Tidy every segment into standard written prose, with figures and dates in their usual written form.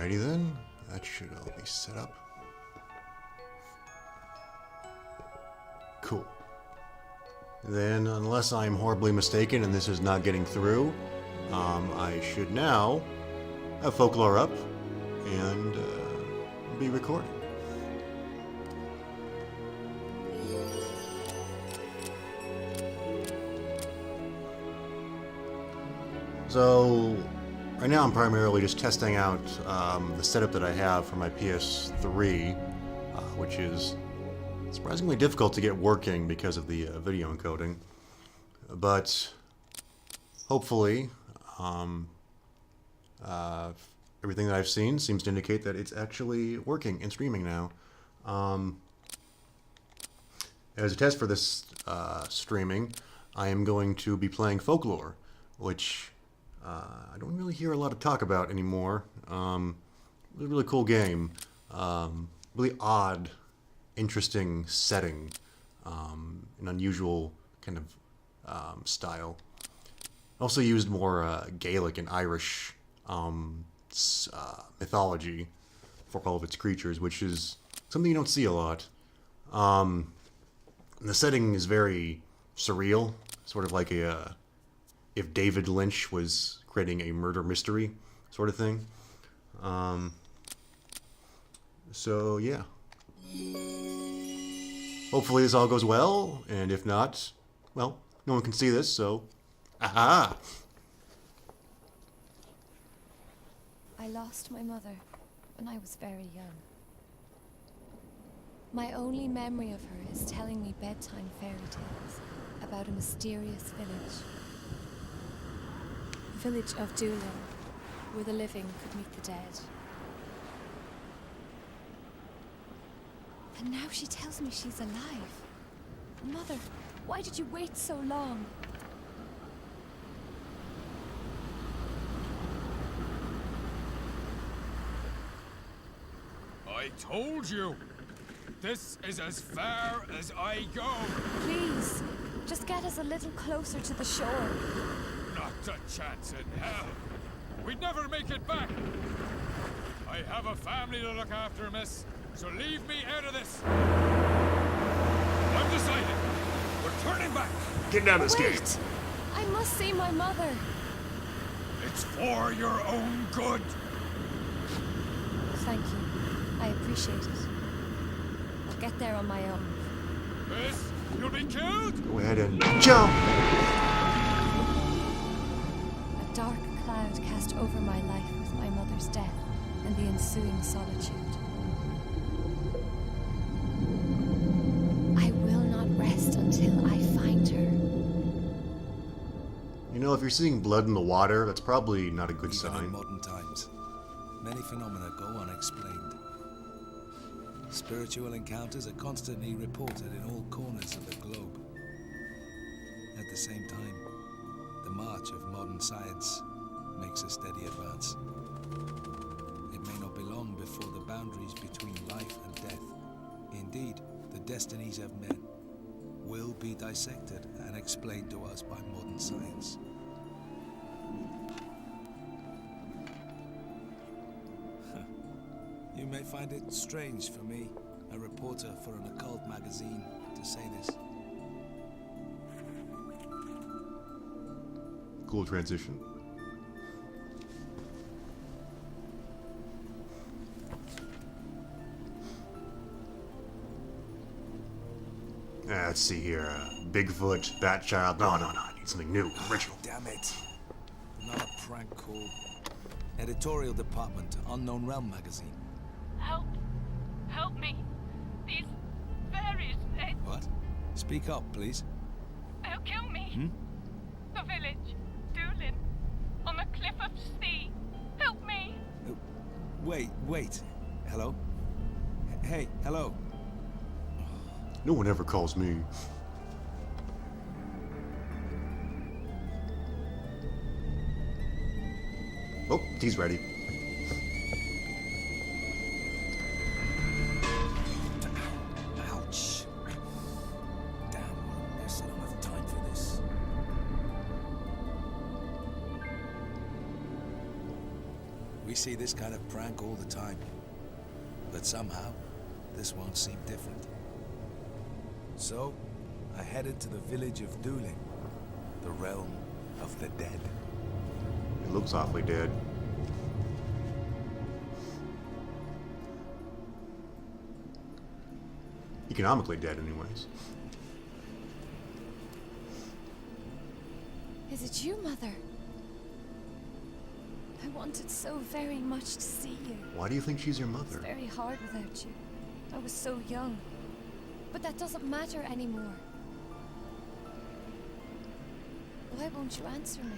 Alrighty then, that should all be set up. Cool. Then, unless I'm horribly mistaken and this is not getting through, I should now have folklore up and be recording. So, right now I'm primarily just testing out the setup that I have for my PS3, which is surprisingly difficult to get working because of the video encoding. But hopefully, everything that I've seen seems to indicate that it's actually working and streaming now. As a test for this streaming, I am going to be playing Folklore, which I don't really hear a lot of talk about anymore. It's a really cool game. Really odd, interesting setting. An unusual kind of style. Also used more Gaelic and Irish mythology for all of its creatures, which is something you don't see a lot. The setting is very surreal, sort of like if David Lynch was creating a murder mystery sort of thing. So yeah. Hopefully this all goes well, and if not, well, no one can see this, so aha! I lost my mother when I was very young. My only memory of her is telling me bedtime fairy tales about a mysterious village. The village of Doolin, where the living could meet the dead. And now she tells me she's alive. Mother, why did you wait so long? I told you! This is as far as I go! Please, just get us a little closer to the shore. Not a chance in hell! We'd never make it back! I have a family to look after, miss, so leave me out of this! I'm decided! We're turning back! Get down this Wait! gate! I must see my mother. It's for your own good! Thank you. I appreciate it. I'll get there on my own. Miss, you'll be killed! Go ahead and jump! A dark cloud cast over my life with my mother's death and the ensuing solitude. I will not rest until I find her. You know, if you're seeing blood in the water, that's probably not a good Even sign. in modern times, many phenomena go unexplained. Spiritual encounters are constantly reported in all corners of the globe. At the same time, the march of modern science makes a steady advance. It may not be long before the boundaries between life and death, indeed, the destinies of men, will be dissected and explained to us by modern science. You may find it strange for me, a reporter for an occult magazine, to say this. Cool transition. Let's see here. Bigfoot, Batchild. No, I need something new, original. Damn it. Another prank call. Editorial department, Unknown Realm magazine. Help! Help me! These fairies, What? Speak up, please. they'll kill me! The village, Doolin, on the cliff of sea. Help me! Wait. Hello? Hey, hello. No one ever calls me. Oh, he's ready. Ouch. Damn, what a mess. I don't have time for this. We see this kind of prank all the time. But somehow, this won't seem different. So, I headed to the village of Dulin, the realm of the dead. It looks awfully dead. Economically dead, anyways. Is it you, Mother? I wanted so very much to see you. Why do you think she's your It's mother? very hard without you. I was so young. But that doesn't matter anymore. Why won't you answer me?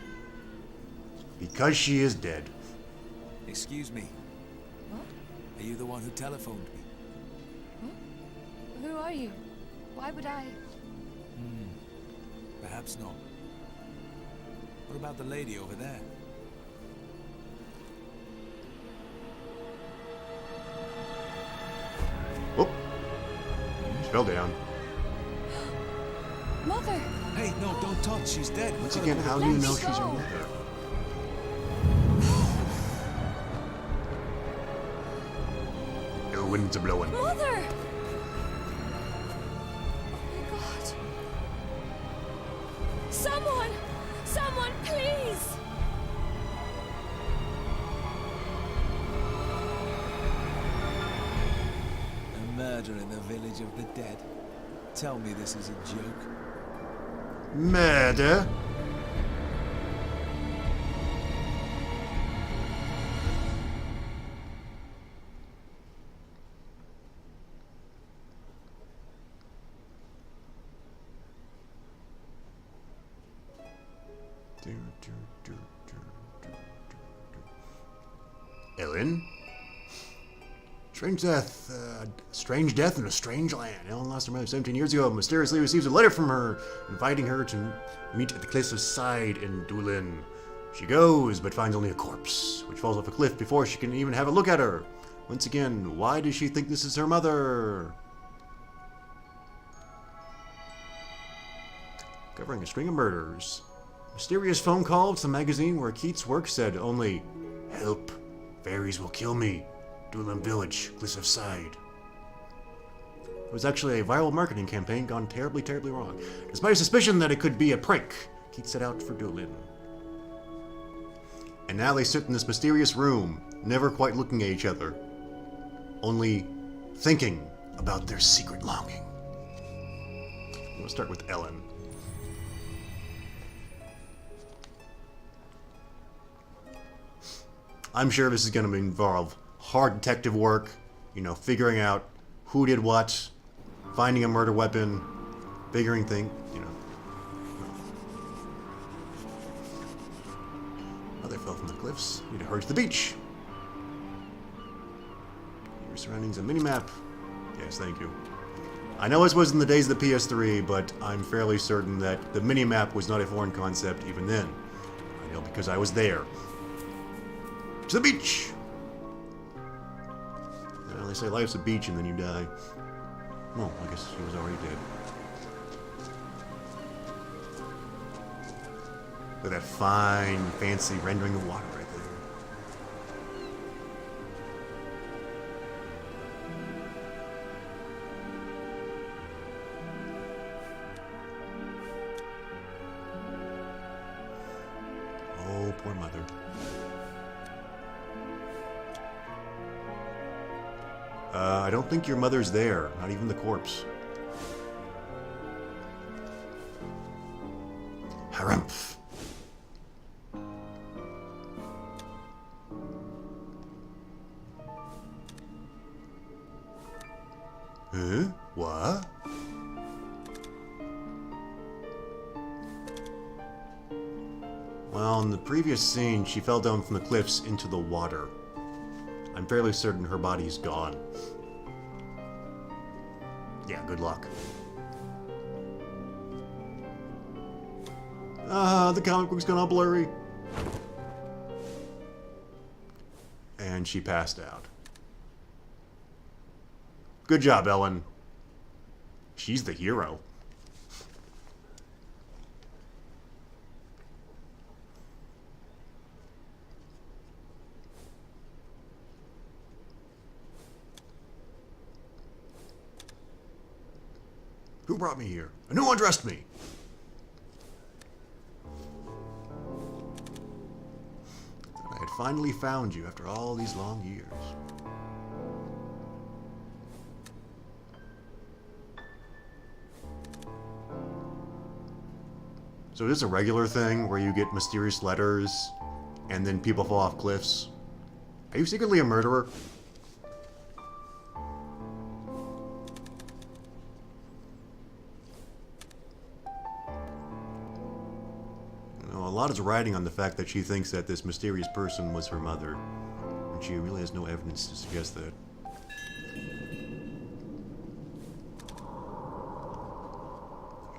Because she is dead. Excuse me, What? are you the one who telephoned me? Who are you? Why would I? Perhaps not. What about the lady over there? Whoop. She fell down. Mother! Hey, no, don't touch. She's dead. Once again, how do you Let me know she's your go. mother? The winds are blowing. Mother! Oh my God. Someone! Someone, please! A murder in the village of the dead. Tell me this is a joke. Murder? Ellen? Strange death in a strange land. Ellen lost her mother 17 years ago and mysteriously receives a letter from her inviting her to meet at the cliff's side in Dulin. She goes, but finds only a corpse, which falls off a cliff before she can even have a look at her. Once again, why does she think this is her mother? Covering a string of murders. Mysterious phone call to the magazine where Keats' work said only, "Help, fairies will kill me. Dulin Village, Cliffs of Side." It was actually a viral marketing campaign gone terribly, terribly wrong. Despite a suspicion that it could be a prank, Keats set out for Dulin. And now they sit in this mysterious room, never quite looking at each other, only thinking about their secret longing. We'll start with Ellen. I'm sure this is going to involve hard detective work, you know, figuring out who did what, finding a murder weapon, figuring things, you know. Mother fell from the cliffs. Need to hurry to the beach. Your surroundings and minimap. Yes, thank you. I know this was in the days of the PS3, but I'm fairly certain that the minimap was not a foreign concept even then. I know because I was there. To the beach! Well, they say life's a beach and then you die. Well, I guess she was already dead. Look at that fine, fancy rendering of water right there. Oh, poor mother. I don't think your mother's there. Not even the corpse. Harumph. Huh? What? Well, in the previous scene, she fell down from the cliffs into the water. I'm fairly certain her body's gone. Yeah, good luck. The comic book's gone all blurry. And she passed out. Good job, Ellen. She's the hero. brought me here? And who undressed me? I had finally found you after all these long years. So is this a regular thing where you get mysterious letters and then people fall off cliffs? Are you secretly a murderer? You know, a lot is riding on the fact that she thinks that this mysterious person was her mother, and she really has no evidence to suggest that.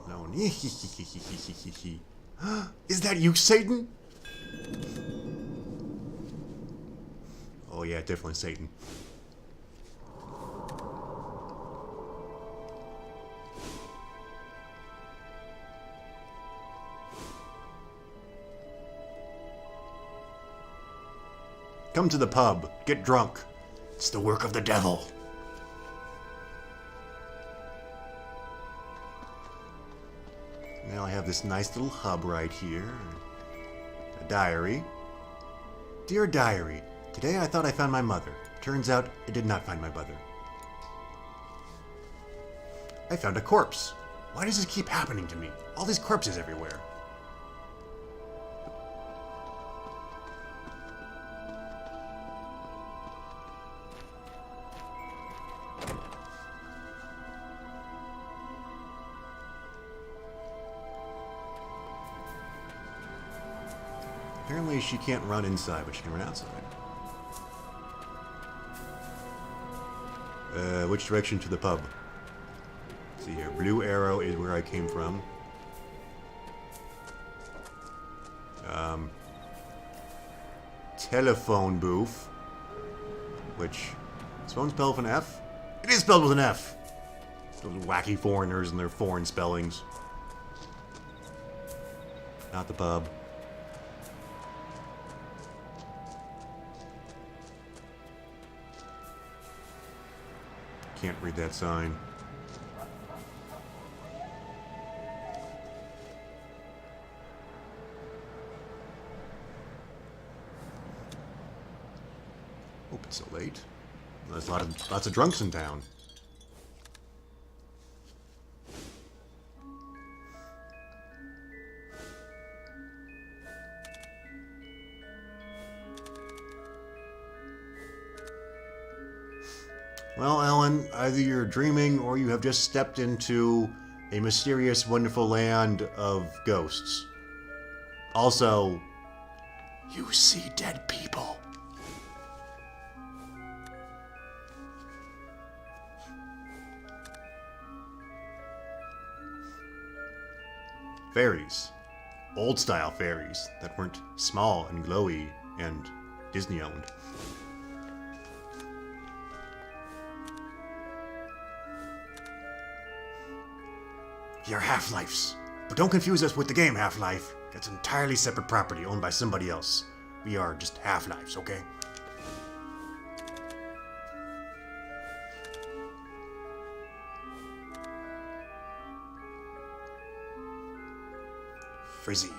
No. Is that you, Satan? Oh yeah, definitely Satan. Come to the pub. Get drunk. It's the work of the devil. Now I have this nice little hub right here. A diary. Dear diary, today I thought I found my mother. Turns out I did not find my mother. I found a corpse. Why does this keep happening to me? All these corpses everywhere. Apparently she can't run inside, but she can run outside. Which direction to the pub? Let's see here. Blue arrow is where I came from. Telephone booth. Which is phone spelled with an F? It is spelled with an F! Those wacky foreigners and their foreign spellings. Not the pub. Can't read that sign. Open so late. There's lots of drunks in town. Well, Ellen, either you're dreaming or you have just stepped into a mysterious, wonderful land of ghosts. Also, you see dead people. Fairies. Old-style fairies that weren't small and glowy and Disney-owned. You're Half-Lifes. But don't confuse us with the game Half-Life. That's an entirely separate property owned by somebody else. We are just Half-Lifes, okay? Frizzy.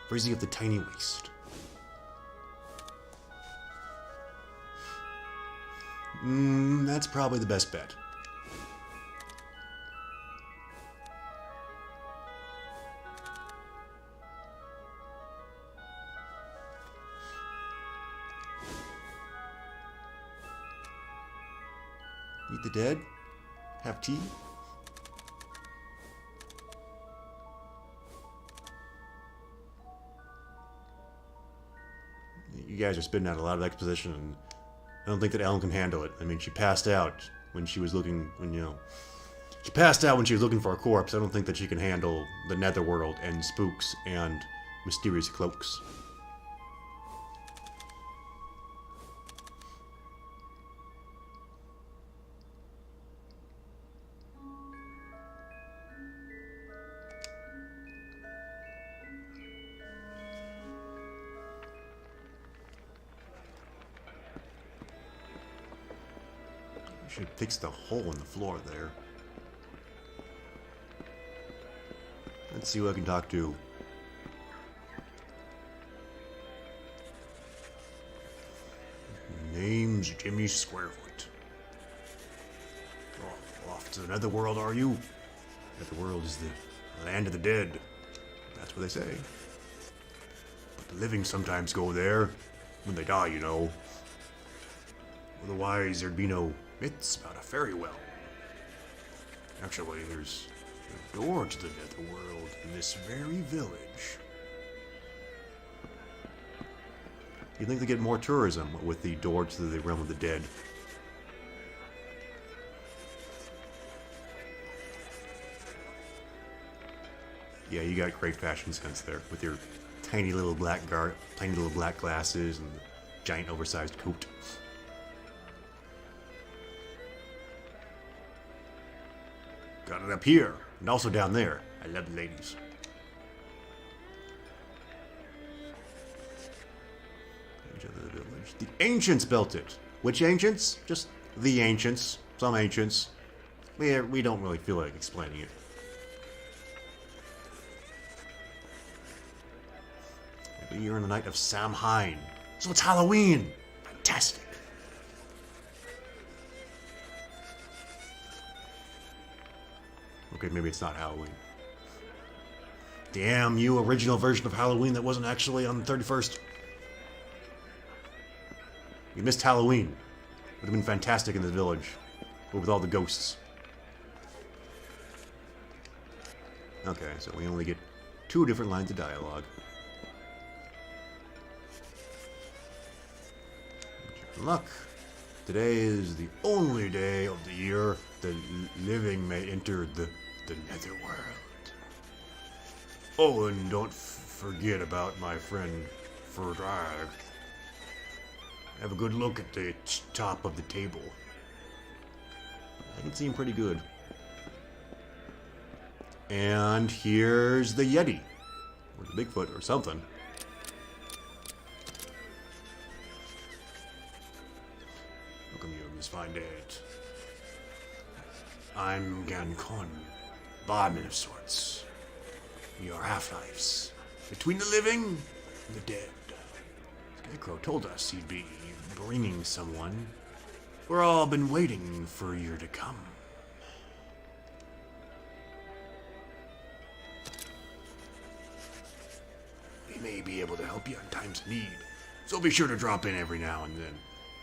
Frizzy of the Tiny Waist. That's probably the best bet. Meet the dead? Have tea? You guys are spitting out a lot of exposition, and I don't think that Ellen can handle it. I mean, she passed out when she was looking, she passed out when she was looking for a corpse. I don't think that she can handle the netherworld and spooks and mysterious cloaks. Should fix the hole in the floor there. Let's see who I can talk to. Name's Jimmy Squarefoot. Oh, off to the netherworld, are you? Netherworld is the land of the dead. That's what they say. But the living sometimes go there. When they die, you know. Otherwise, there'd be no myths about a fairy well. Actually, there's a door to the netherworld in this very village. You think they get more tourism with the door to the realm of the dead? Yeah, you got great fashion sense there with your tiny little black glasses and the giant oversized coat. Got it up here and also down there. I love the ladies. The village. The ancients built it. Which ancients? Just the ancients. Some ancients. We don't really feel like explaining it. Maybe you're in the night of Samhain. So it's Halloween. Fantastic. Okay, maybe it's not Halloween. Damn you, original version of Halloween that wasn't actually on the 31st. You missed Halloween. Would have been fantastic in the village. But with all the ghosts. Okay, so we only get 2 different lines of dialogue. Luck. Today is the only day of the year the living may enter the netherworld. Oh, and don't forget about my friend Ferdrag. Have a good look at the top of the table. I can see him pretty good. And here's the Yeti. Or the Bigfoot or something. Welcome you on this fine day. I'm Gankon, barman of sorts. We are half-lives. Between the living and the dead. Scarecrow told us he'd be bringing someone. We're all been waiting for you to come. We may be able to help you in times of need, so be sure to drop in every now and then.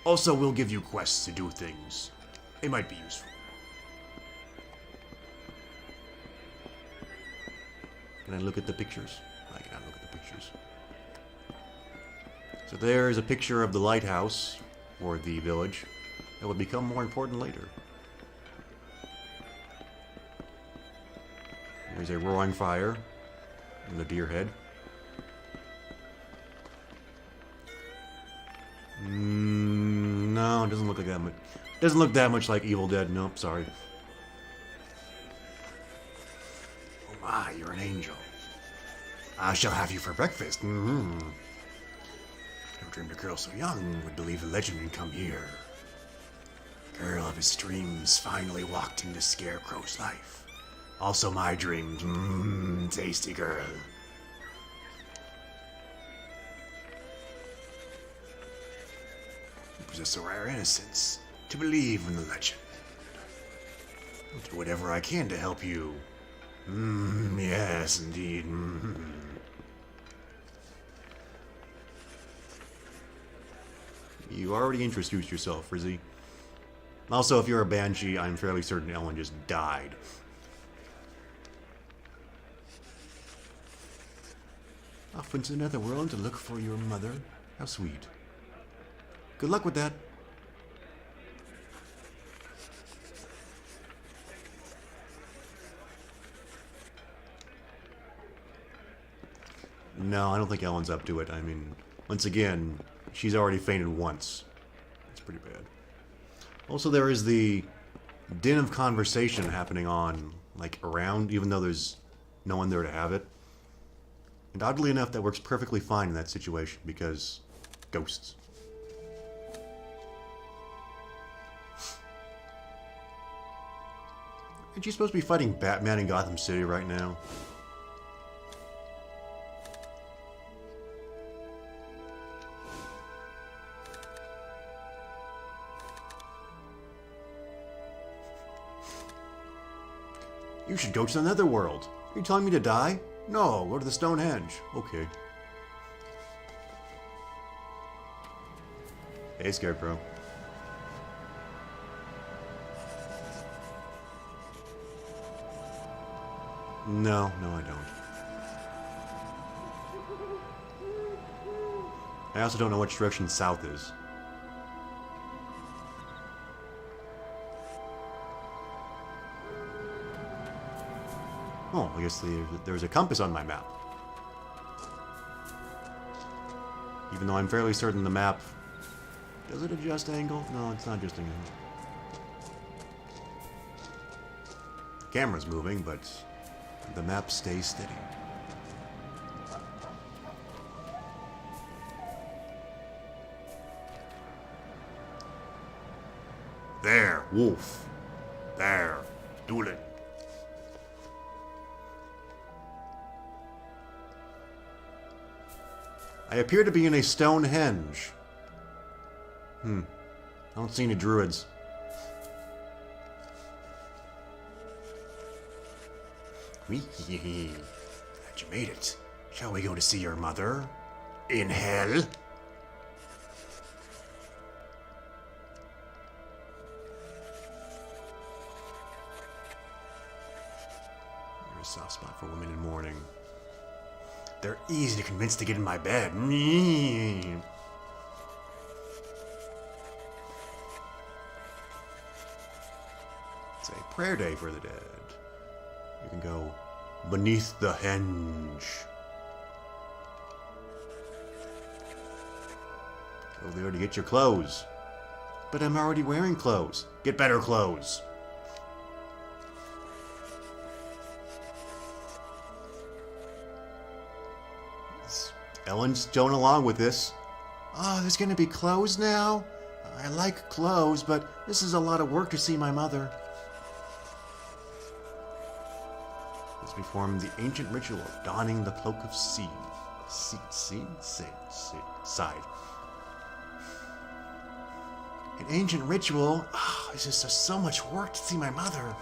Also, we'll give you quests to do things. They might be useful. Can I look at the pictures? I cannot look at the pictures. So there's a picture of the lighthouse, or the village, that would become more important later. There's a roaring fire and the deer head. No, it doesn't look like that much. Doesn't look that much like Evil Dead. Nope, sorry. Oh my, you're an angel. I shall have you for breakfast. Mm-hmm. Never dreamed a girl so young would believe a legend and come here. Girl of his dreams finally walked into Scarecrow's life. Also my dreams. Tasty girl. You possess a rare innocence to believe in the legend. I'll do whatever I can to help you. Yes, indeed. You already introduced yourself, Rizzy. Also, if you're a banshee, I'm fairly certain Ellen just died. Off into another world to look for your mother. How sweet. Good luck with that. No, I don't think Ellen's up to it. I mean, once again, she's already fainted once. It's pretty bad. Also, there is the din of conversation happening on, like, around, even though there's no one there to have it. And oddly enough, that works perfectly fine in that situation, because ghosts. Aren't you supposed to be fighting Batman in Gotham City right now? You should go to the netherworld. Are you telling me to die? No, go to the Stonehenge. Okay. Hey, Scarecrow. No, I don't. I also don't know which direction south is. Oh, I guess there's a compass on my map. Even though I'm fairly certain the map... Does it adjust angle? No, it's not adjusting angle. The camera's moving, but the map stays steady. There, wolf. There, Doolin. I appear to be in a Stonehenge. I don't see any druids. Glad you made it. Shall we go to see your mother? In hell? You're a soft spot for women in mourning. They're easy to convince to get in my bed. It's a prayer day for the dead. You can go beneath the henge. Go there to get your clothes. But I'm already wearing clothes. Get better clothes. Ellen's going along with this. Oh, there's gonna be clothes now? I like clothes, but this is a lot of work to see my mother. Let's perform the ancient ritual of donning the cloak of side. An ancient ritual? Oh, this is just so much work to see my mother.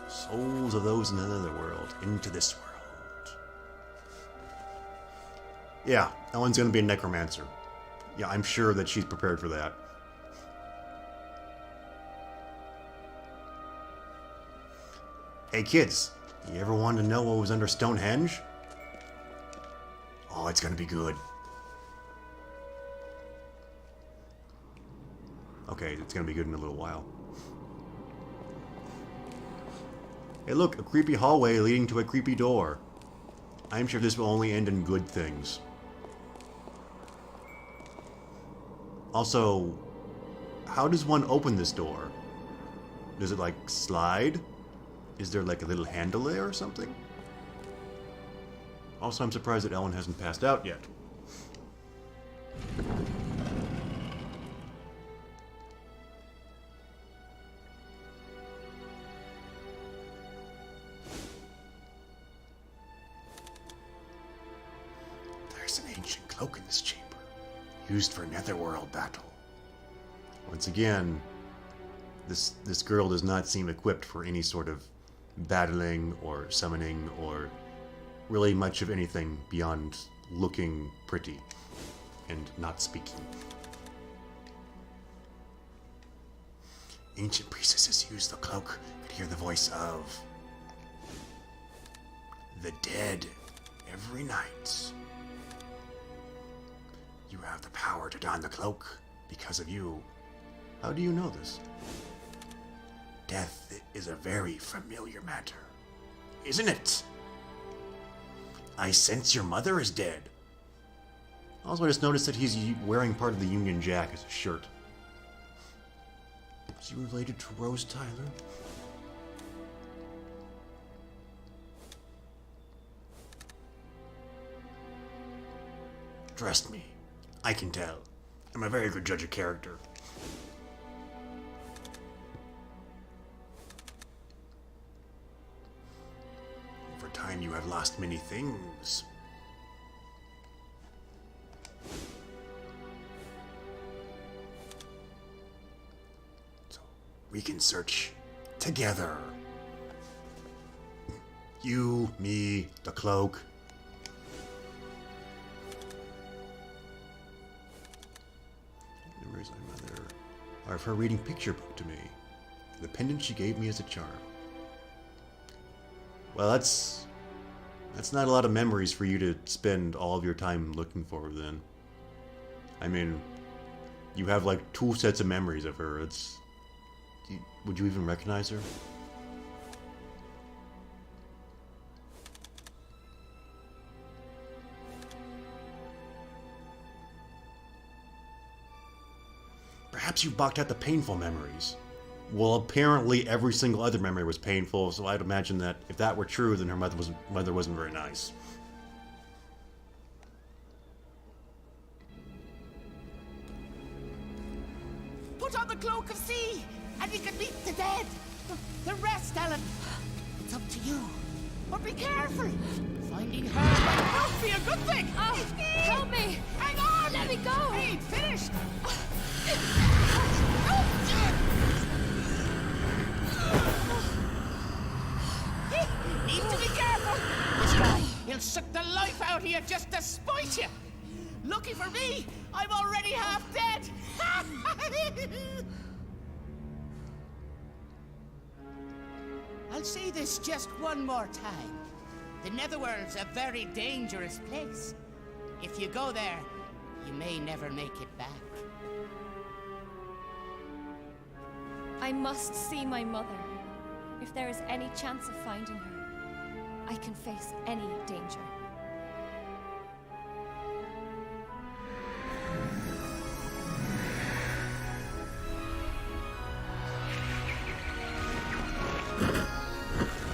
Souls of those in another world into this world. Yeah, Ellen's gonna be a necromancer. Yeah, I'm sure that she's prepared for that. Hey kids, you ever wanted to know what was under Stonehenge? Oh, it's gonna be good. Okay, it's gonna be good in a little while. Hey look, a creepy hallway leading to a creepy door. I'm sure this will only end in good things. Also, how does one open this door? Does it like slide? Is there like a little handle there or something? Also, I'm surprised that Ellen hasn't passed out yet. There's an ancient cloak in this chamber, used for netherworld battle. Once again, this girl does not seem equipped for any sort of battling or summoning or really much of anything beyond looking pretty and not speaking. Ancient priestesses use the cloak to hear the voice of the dead every night. You have the power to don the cloak because of you. How do you know this? Death is a very familiar matter, isn't it? I sense your mother is dead. Also, I just noticed that he's wearing part of the Union Jack as a shirt. Is he related to Rose Tyler? Trust me, I can tell. I'm a very good judge of character. Over time, you have lost many things. we can search together. You, me, the cloak. Memories of my mother are of her reading picture book to me. The pendant she gave me as a charm. Well, that's not a lot of memories for you to spend all of your time looking for then. I mean, you have like 2 sets of memories of her. Would you even recognize her? Perhaps you blocked out the painful memories. Well, apparently every single other memory was painful, so I'd imagine that if that were true, then her mother wasn't very nice. Put on the cloak of sea, and you can meet the dead. The rest, Ellen. It's up to you. But be careful. Finding her might not be a good thing. Oh, help me! Hang on! Let me go! Ain't finished. Need to be careful. This guy, he'll suck the life out of you just to spite you. Lucky for me, I'm already half dead. I'll say this just one more time. The Netherworld's a very dangerous place. If you go there, you may never make it back. I must see my mother. If there is any chance of finding her, I can face any danger.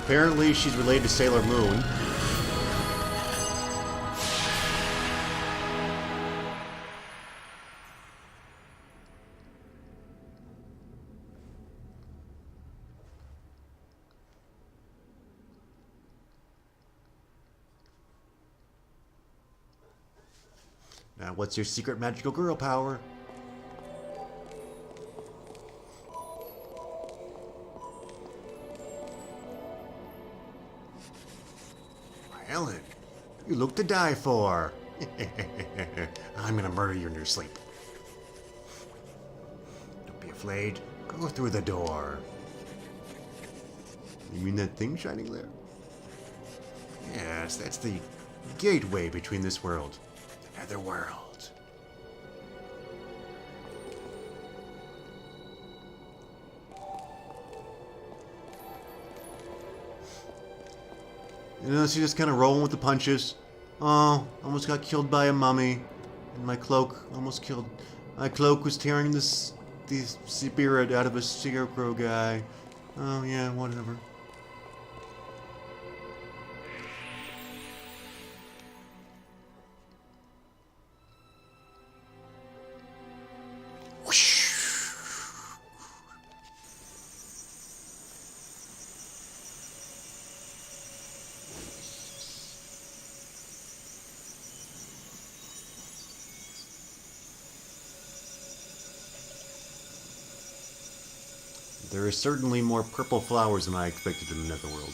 Apparently, she's related to Sailor Moon. Now, what's your secret magical girl power? Ellen, you look to die for. I'm gonna murder you in your sleep. Don't be afraid. Go through the door. You mean that thing shining there? Yes, that's the gateway between this world and the nether world. You know, she's just kind of rolling with the punches. Oh, almost got killed by a mummy. And my cloak almost killed... My cloak was tearing the spirit out of a scarecrow guy. Oh, yeah, whatever. There are certainly more purple flowers than I expected in the Netherworld. I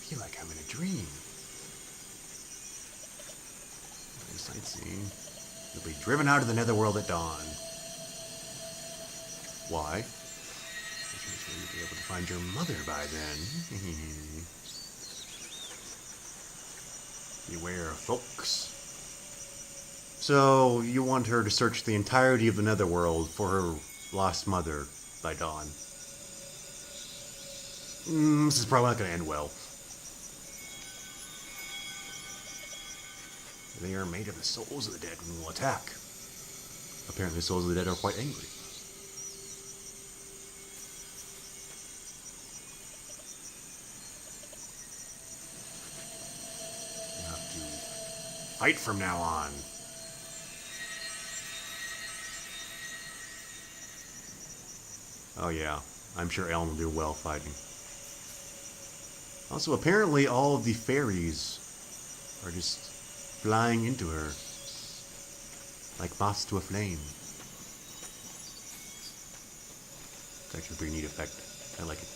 feel like I'm in a dream. Sightseeing. You'll be driven out of the Netherworld at dawn. Why? Because you'll be able to find your mother by then. Beware, folks. So, you want her to search the entirety of the Netherworld for her lost mother by dawn. This is probably not going to end well. They are made of the souls of the dead and will attack. Apparently the souls of the dead are quite angry. You have to fight from now on. Oh yeah, I'm sure Ellen will do well fighting. Also, apparently all of the fairies are just flying into her, like moths to a flame. It's actually a pretty neat effect. I like it.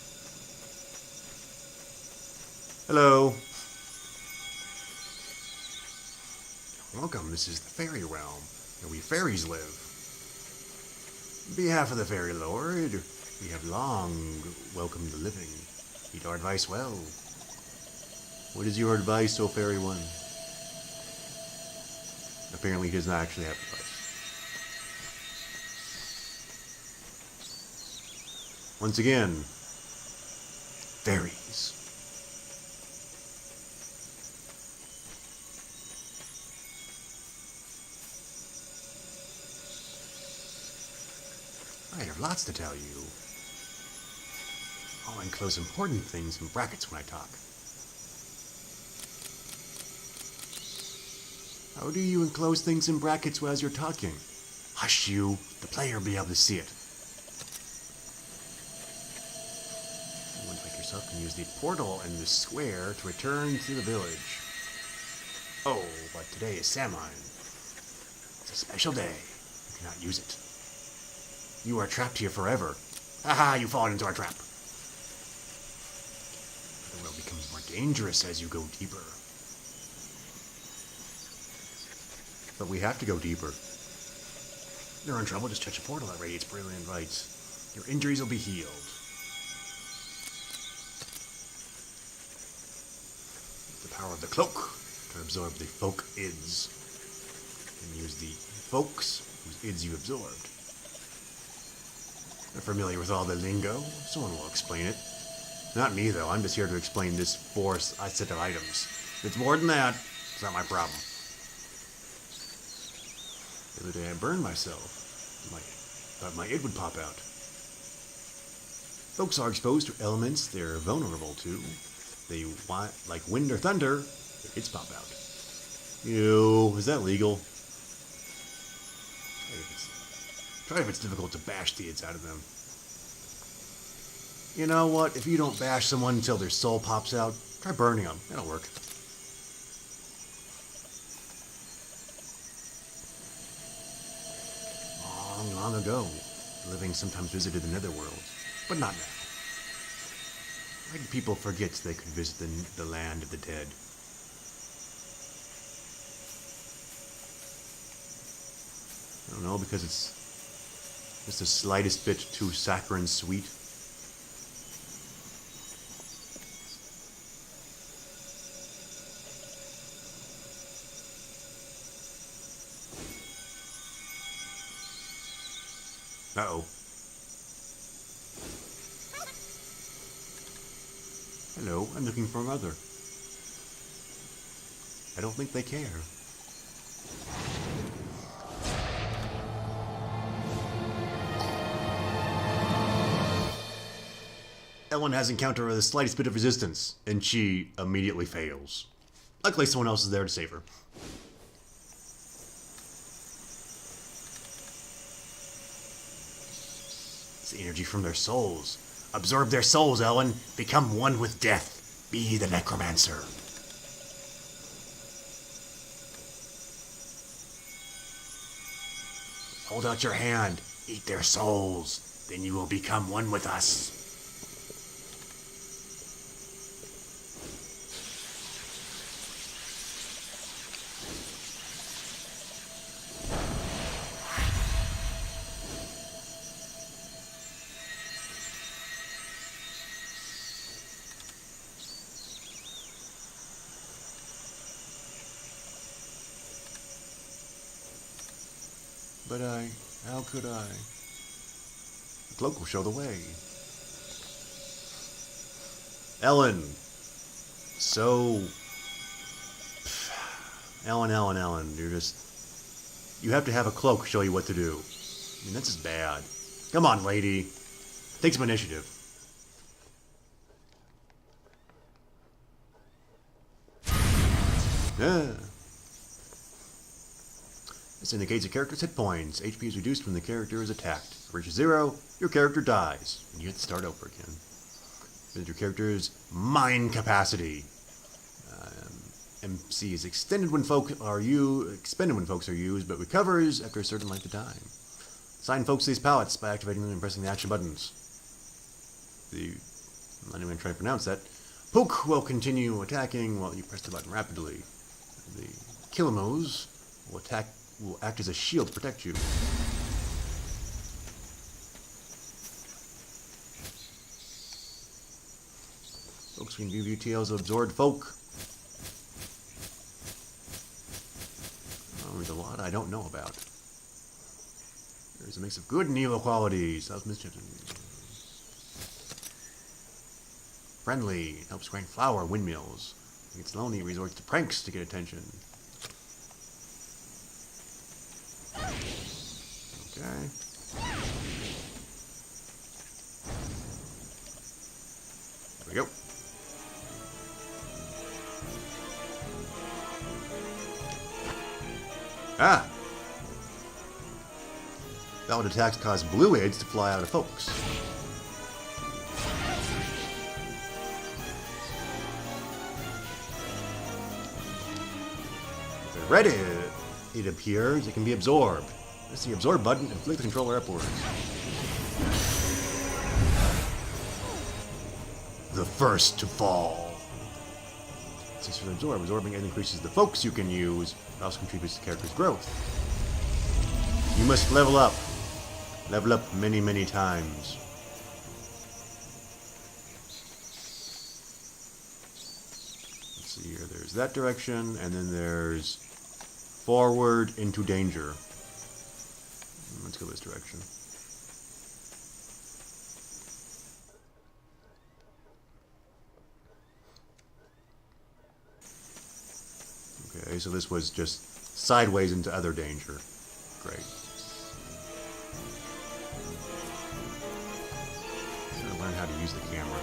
Hello. Welcome, this is the fairy realm, where we fairies live. On behalf of the fairy lord, we have long welcomed the living. Heed our advice well. What is your advice, O fairy one? Apparently he does not actually have advice. Once again, fairies. I have lots to tell you. I'll enclose important things in brackets when I talk. How do you enclose things in brackets as you're talking? Hush you, the player will be able to see it. Someone like yourself can use the portal in the square to return to the village. Oh, but today is Samhain. It's a special day. You cannot use it. You are trapped here forever. Haha, you fallen into our trap. The world becomes more dangerous as you go deeper. But we have to go deeper. You're in trouble, just touch a portal that radiates brilliant lights. Your injuries will be healed. The power of the cloak to absorb the folk ids. And use the folks whose ids you absorbed. They're familiar with all the lingo. Someone will explain it. Not me, though. I'm just here to explain this set of items. If it's more than that, it's not my problem. The other day I burned myself. Thought my id would pop out. Folks are exposed to elements they're vulnerable to. They want, like wind or thunder, their ids pop out. Ew, is that legal? Try if it's difficult to bash the ids out of them. You know what? If you don't bash someone until their soul pops out, try burning them. That'll work. Long, long ago, the living sometimes visited the netherworld, but not now. Why did people forget they could visit the land of the dead? I don't know, because it's just the slightest bit too saccharine sweet. Uh-oh. Hello, I'm looking for a mother. I don't think they care. Ellen has encountered the slightest bit of resistance, and she immediately fails. Luckily, someone else is there to save her. It's the energy from their souls. Absorb their souls, Ellen. Become one with death. Be the necromancer. Hold out your hand. Eat their souls. Then you will become one with us. But how could I? The cloak will show the way. Ellen. Ellen, you have to have a cloak show you what to do. I mean, that's just bad. Come on, lady. Take some initiative. Yeah. This indicates a character's hit points. HP is reduced when the character is attacked. If it reaches 0, your character dies, and you have to start over again. This is your character's mind capacity. MC is expended when folks are used, but recovers after a certain length of time. Assign folks these pallets by activating them and pressing the action buttons. I'm not even going to try to pronounce that. Poke will continue attacking while you press the button rapidly. The Killimos will act as a shield to protect you. Folks can view tales of absorbed folk. Oh, there's a lot I don't know about. There's a mix of good and evil qualities. How's mischief? Friendly, helps grind flour, windmills. When it's lonely, it resorts to pranks to get attention. Okay. There we go. Ah! Valid attacks cause blue aids to fly out of folks. If red it appears, it can be absorbed. Press the absorb button and flick the controller upwards. The first to fall. Since you absorb, absorbing it increases the folks you can use. It also contributes to the character's growth. You must level up. Level up many, many times. Let's see here. There's that direction, and then there's forward into danger. Let's go this direction. Okay, so this was just sideways into other danger. Great. Gotta learn how to use the camera.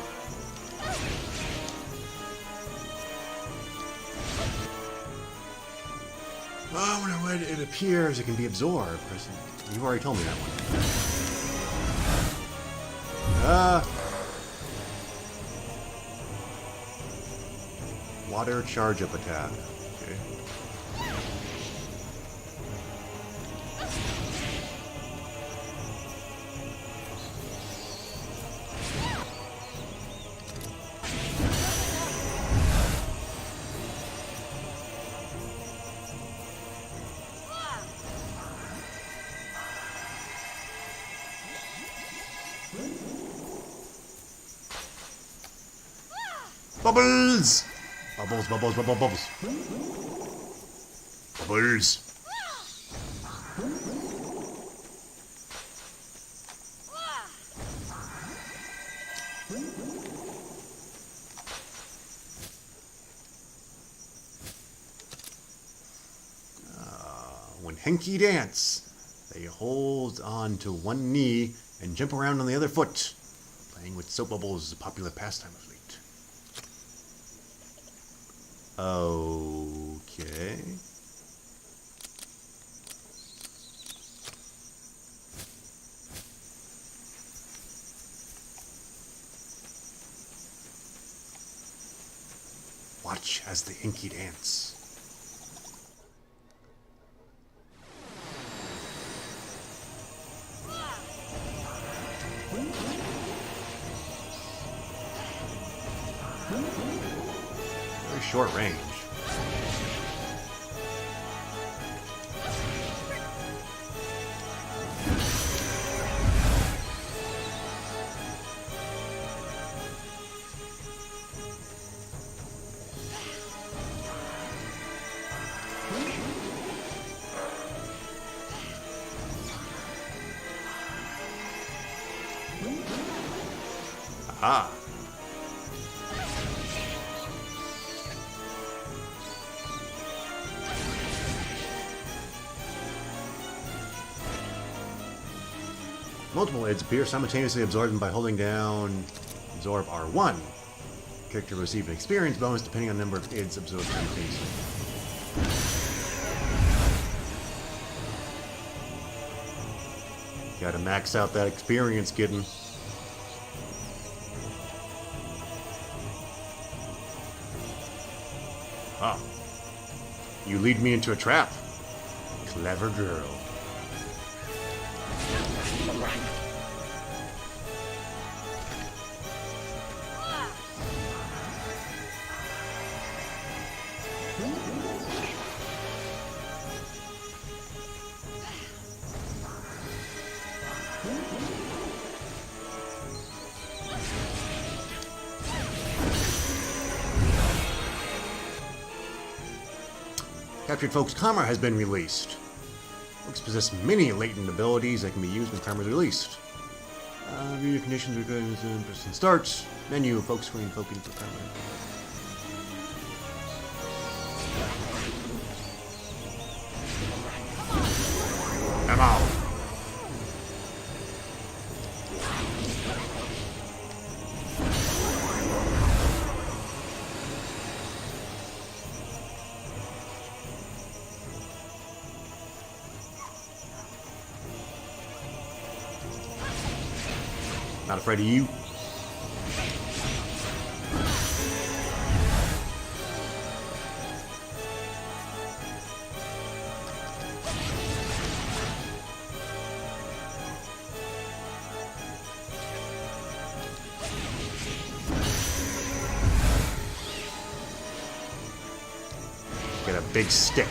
Oh, when it appears, it can be absorbed. You've already told me that one. Water charge up attack. Okay. Bubbles! Bubbles, bubbles, bubbles, bubbles. Bubbles. When Henge dance, they hold on to one knee and jump around on the other foot. Playing with soap bubbles is a popular pastime of late. Okay. Watch as the Henge dance. Very short range. Aha! Multiple aids appear, simultaneously absorbed by holding down absorb R1. Character will receive an experience bonus depending on the number of aids absorbed simultaneously. Gotta max out that experience, kitten. Ah. lead me into a trap. Clever girl. Captured Folk's Karma has been released. Folks possess many latent abilities that can be used when Karma is released. View your conditions regarding person starts. Menu, Folk screen, Folk for Karma. Come on. Not afraid of you. Get a big stick.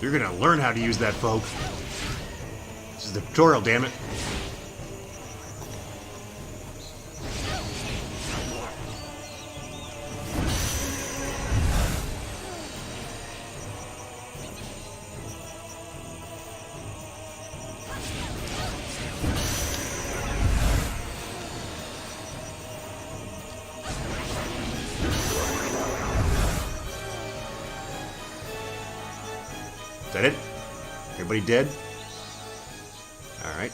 You're gonna learn how to use that, Folk. This is the tutorial, damn it. Is that it? Everybody dead? Alright.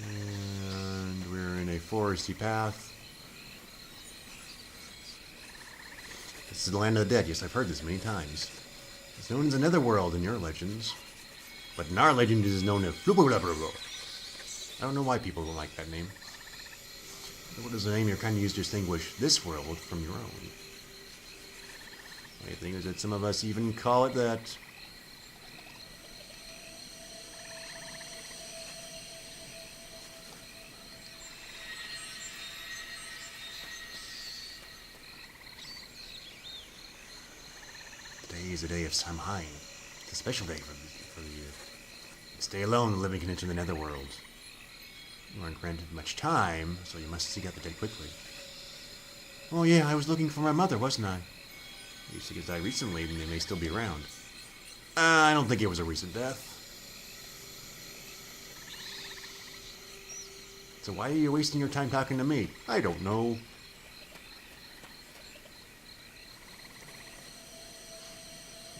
And we're in a foresty path. This is the land of the dead. Yes, I've heard this many times. It's known as another world in your legends. But in our legend, it is known as Flubberubberubber. I don't know why people don't like that name. What is the name you're trying to use to distinguish this world from your own? The thing is that some of us even call it that. Today is a day of Samhain. It's a special day for the year. Stay alone, living can enter the netherworld. You aren't granted much time, so you must seek out the dead quickly. Oh yeah, I was looking for my mother, wasn't I? You see, has died recently, and they may still be around. I don't think it was a recent death. So why are you wasting your time talking to me? I don't know.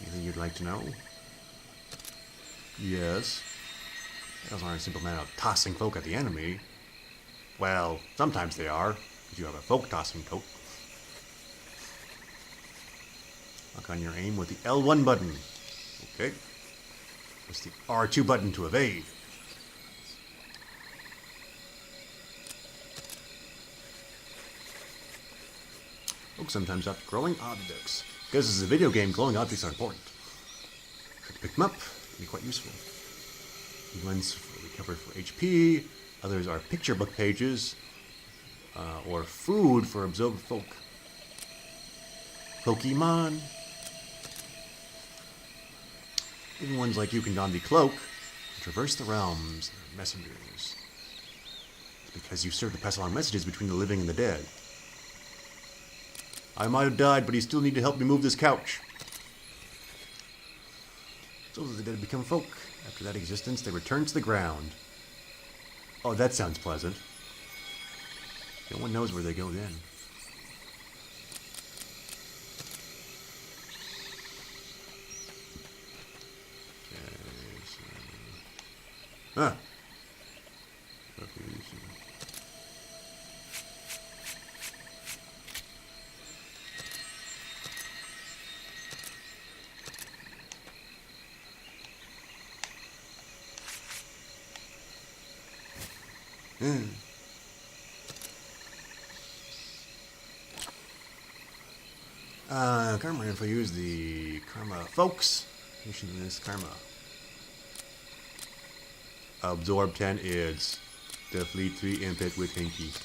Anything you'd like to know? Yes. Those aren't a simple matter of tossing folk at the enemy. Well, sometimes they are, if you have a folk tossing coat. Lock on your aim with the L1 button. Okay. Press the R2 button to evade. Folks sometimes opt growing objects. Because this is a video game, glowing objects are important. To pick them up, can be quite useful. Ones recovered for HP, others are picture book pages, or food for absorbed folk. Pokemon. Even ones like you can don the cloak and traverse the realms. They're messengers. It's because you serve to pass along messages between the living and the dead. I might have died, but you still need to help me move this couch. So the dead become folk. After that existence, they return to the ground. Oh, that sounds pleasant. No one knows where they go then. Huh. Karma info, use the karma. Folks, using this karma. Absorb 10 IDs. Defeat 3 impet with Henge.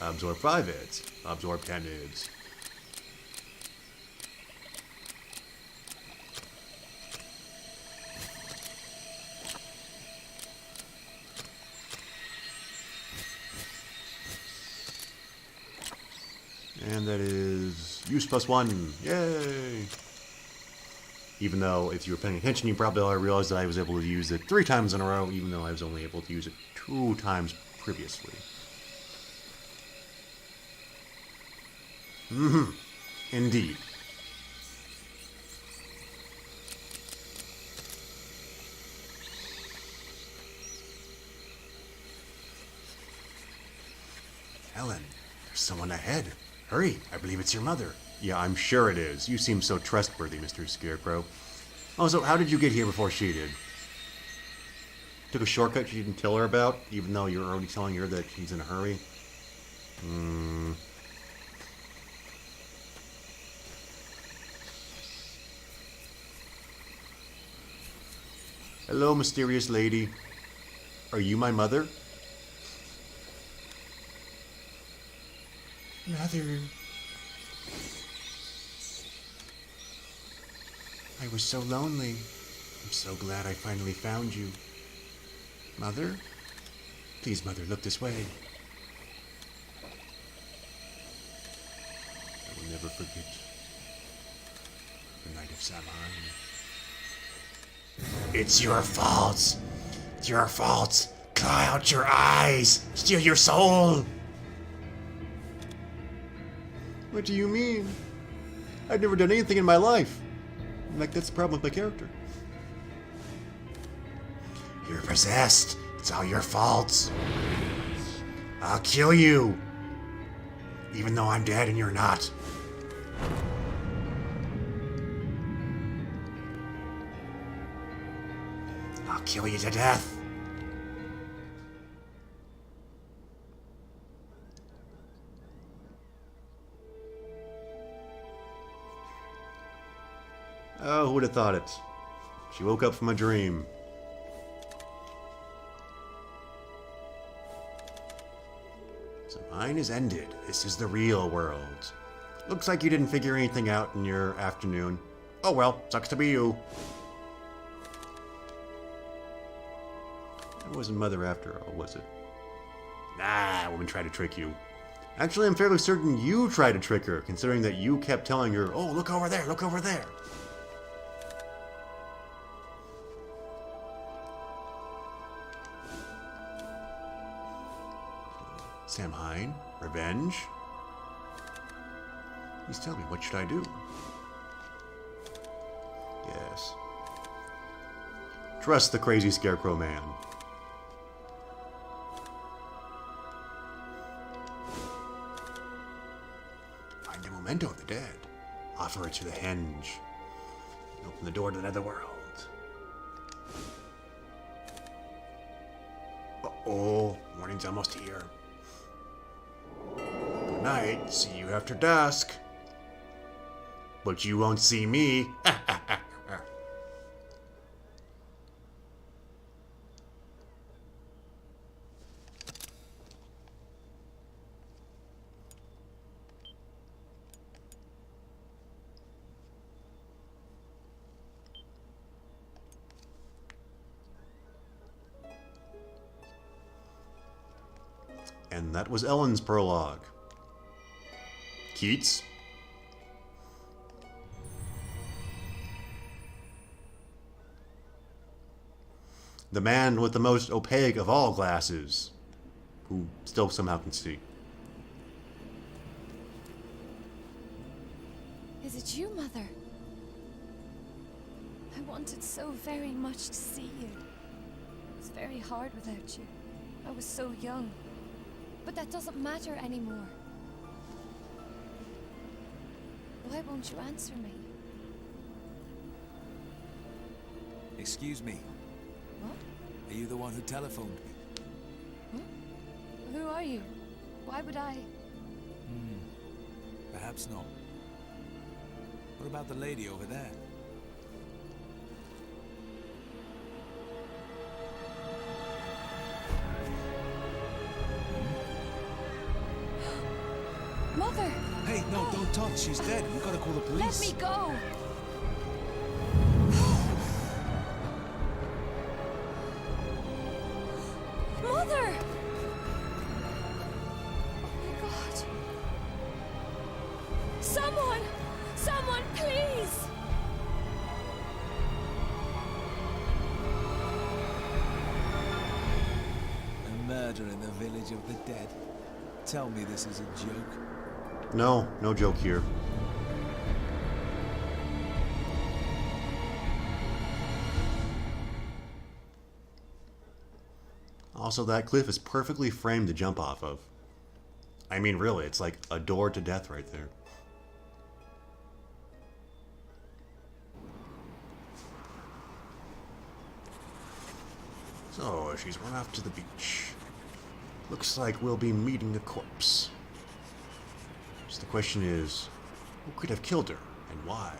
Absorb 5 IDs. Absorb 10 IDs. And that is use +1. Yay! Even though, if you were paying attention, you probably already realized that I was able to use it 3 times in a row, even though I was only able to use it 2 times previously. Indeed. Helen, there's someone ahead. Hurry, I believe it's your mother. Yeah, I'm sure it is. You seem so trustworthy, Mr. Scarecrow. Also, how did you get here before she did? Took a shortcut she didn't tell her about, even though you're already telling her that she's in a hurry? Hello, mysterious lady. Are you my mother? Mother. I was so lonely. I'm so glad I finally found you. Mother? Please, Mother, look this way. I will never forget the night of Samhain. It's your fault. It's your fault. Claw out your eyes. Steal your soul. What do you mean? I've never done anything in my life. In fact, that's the problem with my character. You're possessed. It's all your fault. I'll kill you. Even though I'm dead and you're not. I'll kill you to death. Oh, who would have thought it? She woke up from a dream. So mine is ended. This is the real world. Looks like you didn't figure anything out in your afternoon. Oh well, sucks to be you. It wasn't Mother after all, was it? Nah, woman tried to trick you. Actually, I'm fairly certain you tried to trick her, considering that you kept telling her, oh, look over there, look over there. Samhain? Revenge? Please tell me, what should I do? Yes. Trust the crazy Scarecrow man. Find a memento of the dead. Offer it to the Henge. Open the door to the netherworld. Uh-oh, morning's almost here. Good night, see you after dusk. But you won't see me. And that was Ellen's prologue. Keats? The man with the most opaque of all glasses, who still somehow can see. Is it you, Mother? I wanted so very much to see you. It's very hard without you. I was so young. But that doesn't matter anymore. Why won't you answer me? Excuse me. What? Are you the one who telephoned me? Who are you? Why would I? Perhaps not. What about the lady over there? Mother! Hey, no, don't touch. She's dead. We gotta call the police. Let me go! Mother! Oh my God. Someone! Someone, please! A murder in the village of the dead. Tell me this is a joke. No, no joke here. Also, that cliff is perfectly framed to jump off of. I mean, really, it's like a door to death right there. So, she's run off to the beach. Looks like we'll be meeting a corpse. So the question is, who could have killed her, and why?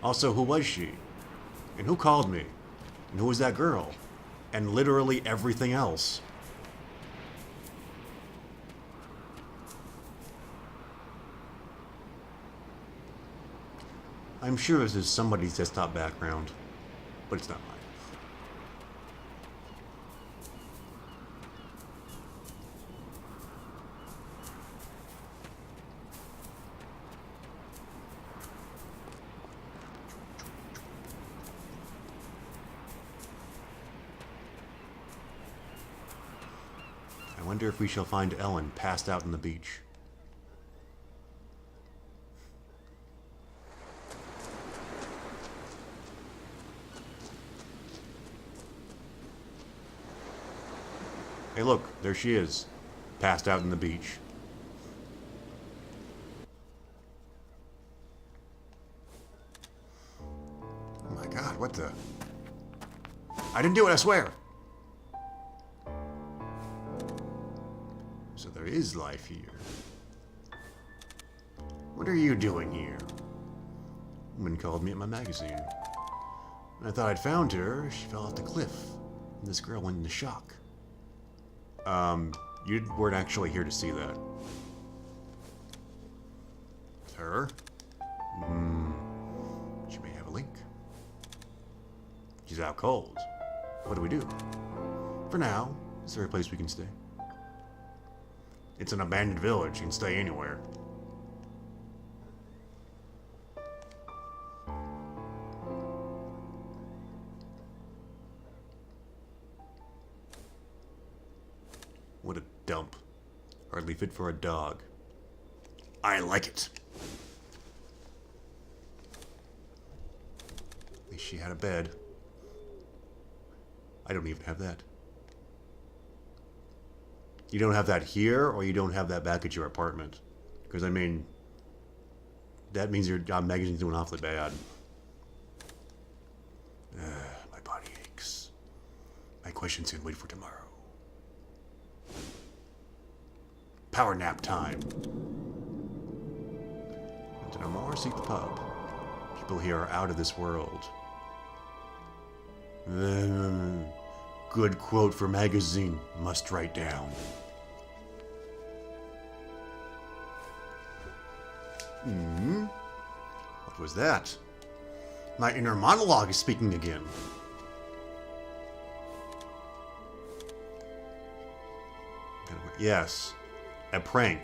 Also, who was she? And who called me? And who was that girl? And literally everything else. I'm sure this is somebody's desktop background, but it's not mine. I wonder if we shall find Ellen passed out on the beach. Hey look, there she is, passed out on the beach. Oh my God, what the? I didn't do it, I swear! So there is life here. What are you doing here? Woman called me at my magazine. When I thought I'd found her, she fell off the cliff. And this girl went into shock. You weren't actually here to see that. Her? She may have a link. She's out cold. What do we do? For now, is there a place we can stay? It's an abandoned village. You can stay anywhere. What a dump. Hardly fit for a dog. I like it. At least she had a bed. I don't even have that. You don't have that here, or you don't have that back at your apartment? Because, I mean, that means your magazine's doing awfully bad. My body aches. My questions can wait for tomorrow. Power nap time. To no more, seek the pub. People here are out of this world. Good quote for magazine. Must write down. What was that? My inner monologue is speaking again. Yes. A prank.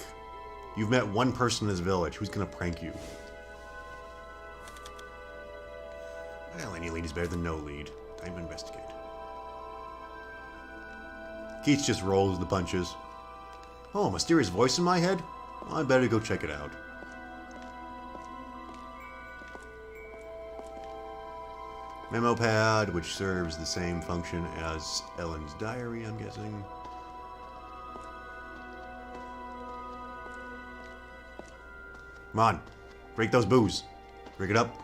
You've met one person in this village. Who's gonna prank you? Well, any lead is better than no lead. Time to investigate. Keats just rolls the punches. Oh, a mysterious voice in my head? Well, I better go check it out. Memo pad, which serves the same function as Ellen's diary, I'm guessing. Come on, break those boos. Break it up.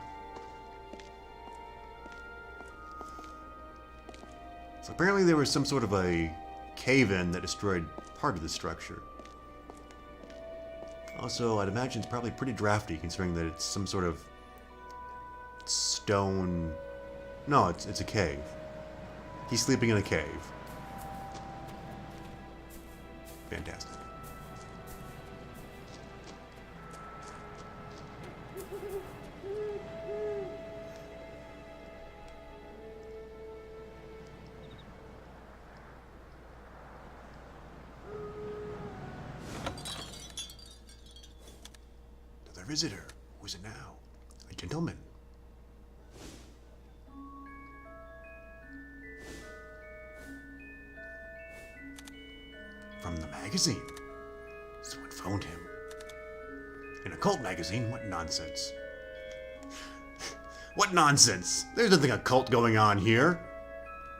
So apparently there was some sort of a cave-in that destroyed part of the structure. Also, I'd imagine it's probably pretty drafty, considering that it's some sort of stone... No, it's a cave. He's sleeping in a cave. Fantastic. Another visitor. Who's it now? A gentleman. From the magazine. Someone phoned him. In a cult magazine? What nonsense. What nonsense? There's nothing occult going on here.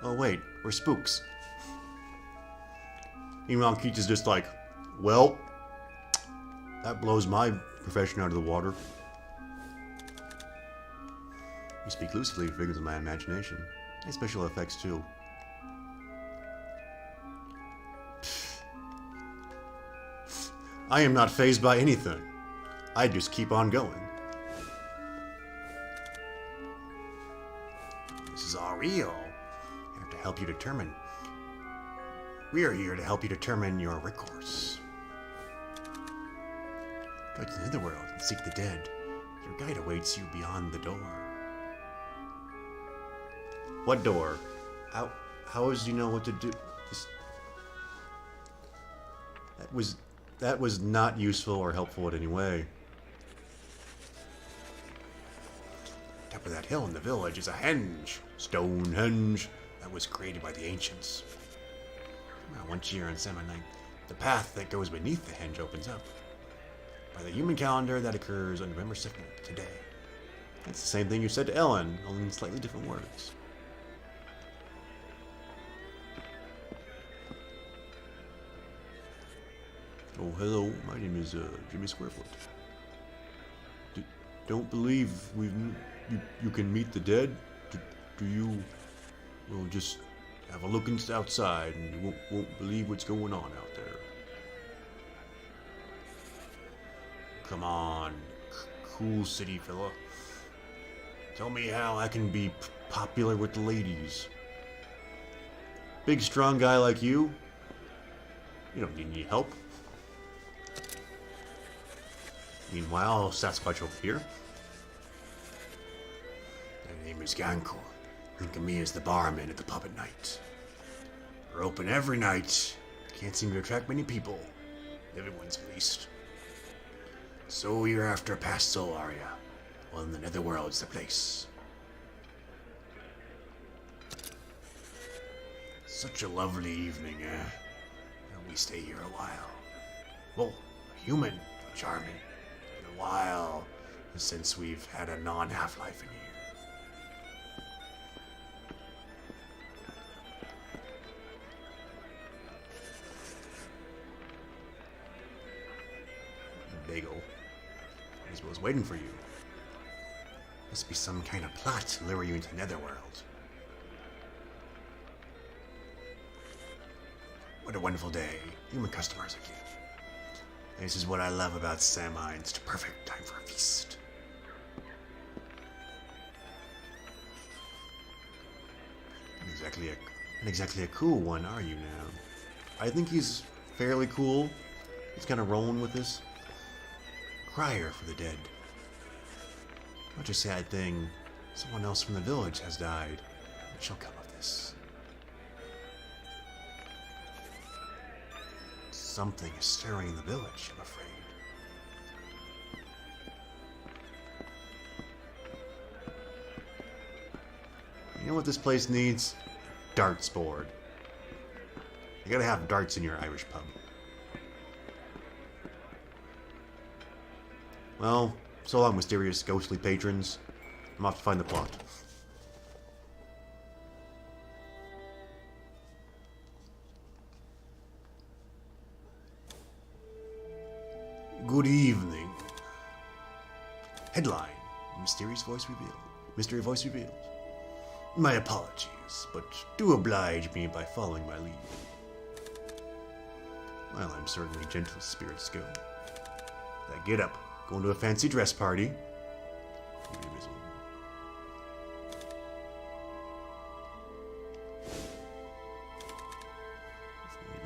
Oh wait, we're spooks. Meanwhile, Keats is just like, well, that blows my profession out of the water. You speak loosely, figures of my imagination. And special effects too. I am not fazed by anything. I just keep on going. This is all real. I have to help you determine. We are here to help you determine your recourse. Go to the netherworld and seek the dead. Your guide awaits you beyond the door. What door? How does he know what to do? That was not useful or helpful in any way. Top of that hill in the village is a henge, Stonehenge, that was created by the ancients. Well, once a year on Summer night, the path that goes beneath the henge opens up. By the human calendar, that occurs on November 2nd, today. That's the same thing you said to Ellen, only in slightly different words. Oh, hello. My name is Jimmy Squarefoot. Don't believe you can meet the dead? Do you? Well, just have a look outside, and you won't believe what's going on out there. Come on, cool city fella. Tell me how I can be popular with the ladies. Big, strong guy like you? You don't need any help. Meanwhile, Sasquatch over here. My name is Gankor. Think of me as the barman at the pub at night. We're open every night. Can't seem to attract many people. Everyone's fleeced. So you're after a past soul, are ya? Well, in the netherworld's the place. Such a lovely evening, eh? We stay here a while. Well, a human, charming. A while since we've had a non-half-life in here. Bagel. As well as waiting for you. Must be some kind of plot to lure you into the netherworld. What a wonderful day. Human customers again. This is what I love about Samhain. It's the perfect time for a feast. Not exactly a cool one, are you now? I think he's fairly cool. He's kind of rolling with this. Crier for the dead. Such a sad thing. Someone else from the village has died. What shall come of this? Something is stirring in the village, I'm afraid. You know what this place needs? Darts board. You gotta have darts in your Irish pub. Well, so long, mysterious, ghostly patrons. I'm off to find the plot. Good evening. Headline: Mysterious voice revealed. Mystery voice revealed. My apologies, but do oblige me by following my lead. Well, I'm certainly gentle as spirits go. Now get up. Going to a fancy dress party. Maybe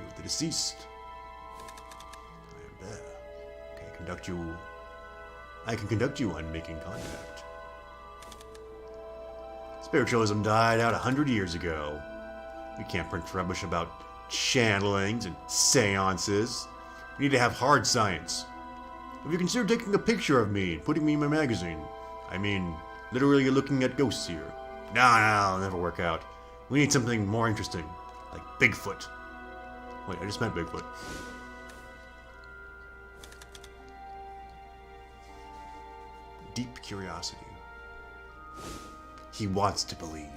with the deceased. I am there. I can conduct you on making contact. Spiritualism died out 100 years ago. We can't print rubbish about channelings and seances. We need to have hard science. Have you considered taking a picture of me and putting me in my magazine? I mean, literally you're looking at ghosts here. No, it'll never work out. We need something more interesting, like Bigfoot. Wait, I just meant Bigfoot. Deep curiosity. He wants to believe.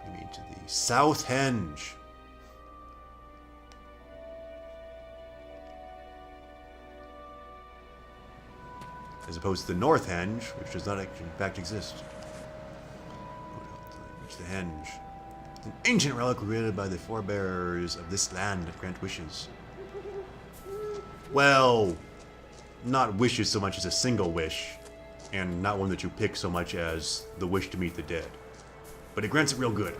You mean to the South Henge. As opposed to the North Henge, which does not actually, in fact exist. Reach the Henge. An ancient relic created by the forebears of this land that grant wishes. Well, not wishes so much as a single wish, and not one that you pick so much as the wish to meet the dead. But it grants it real good.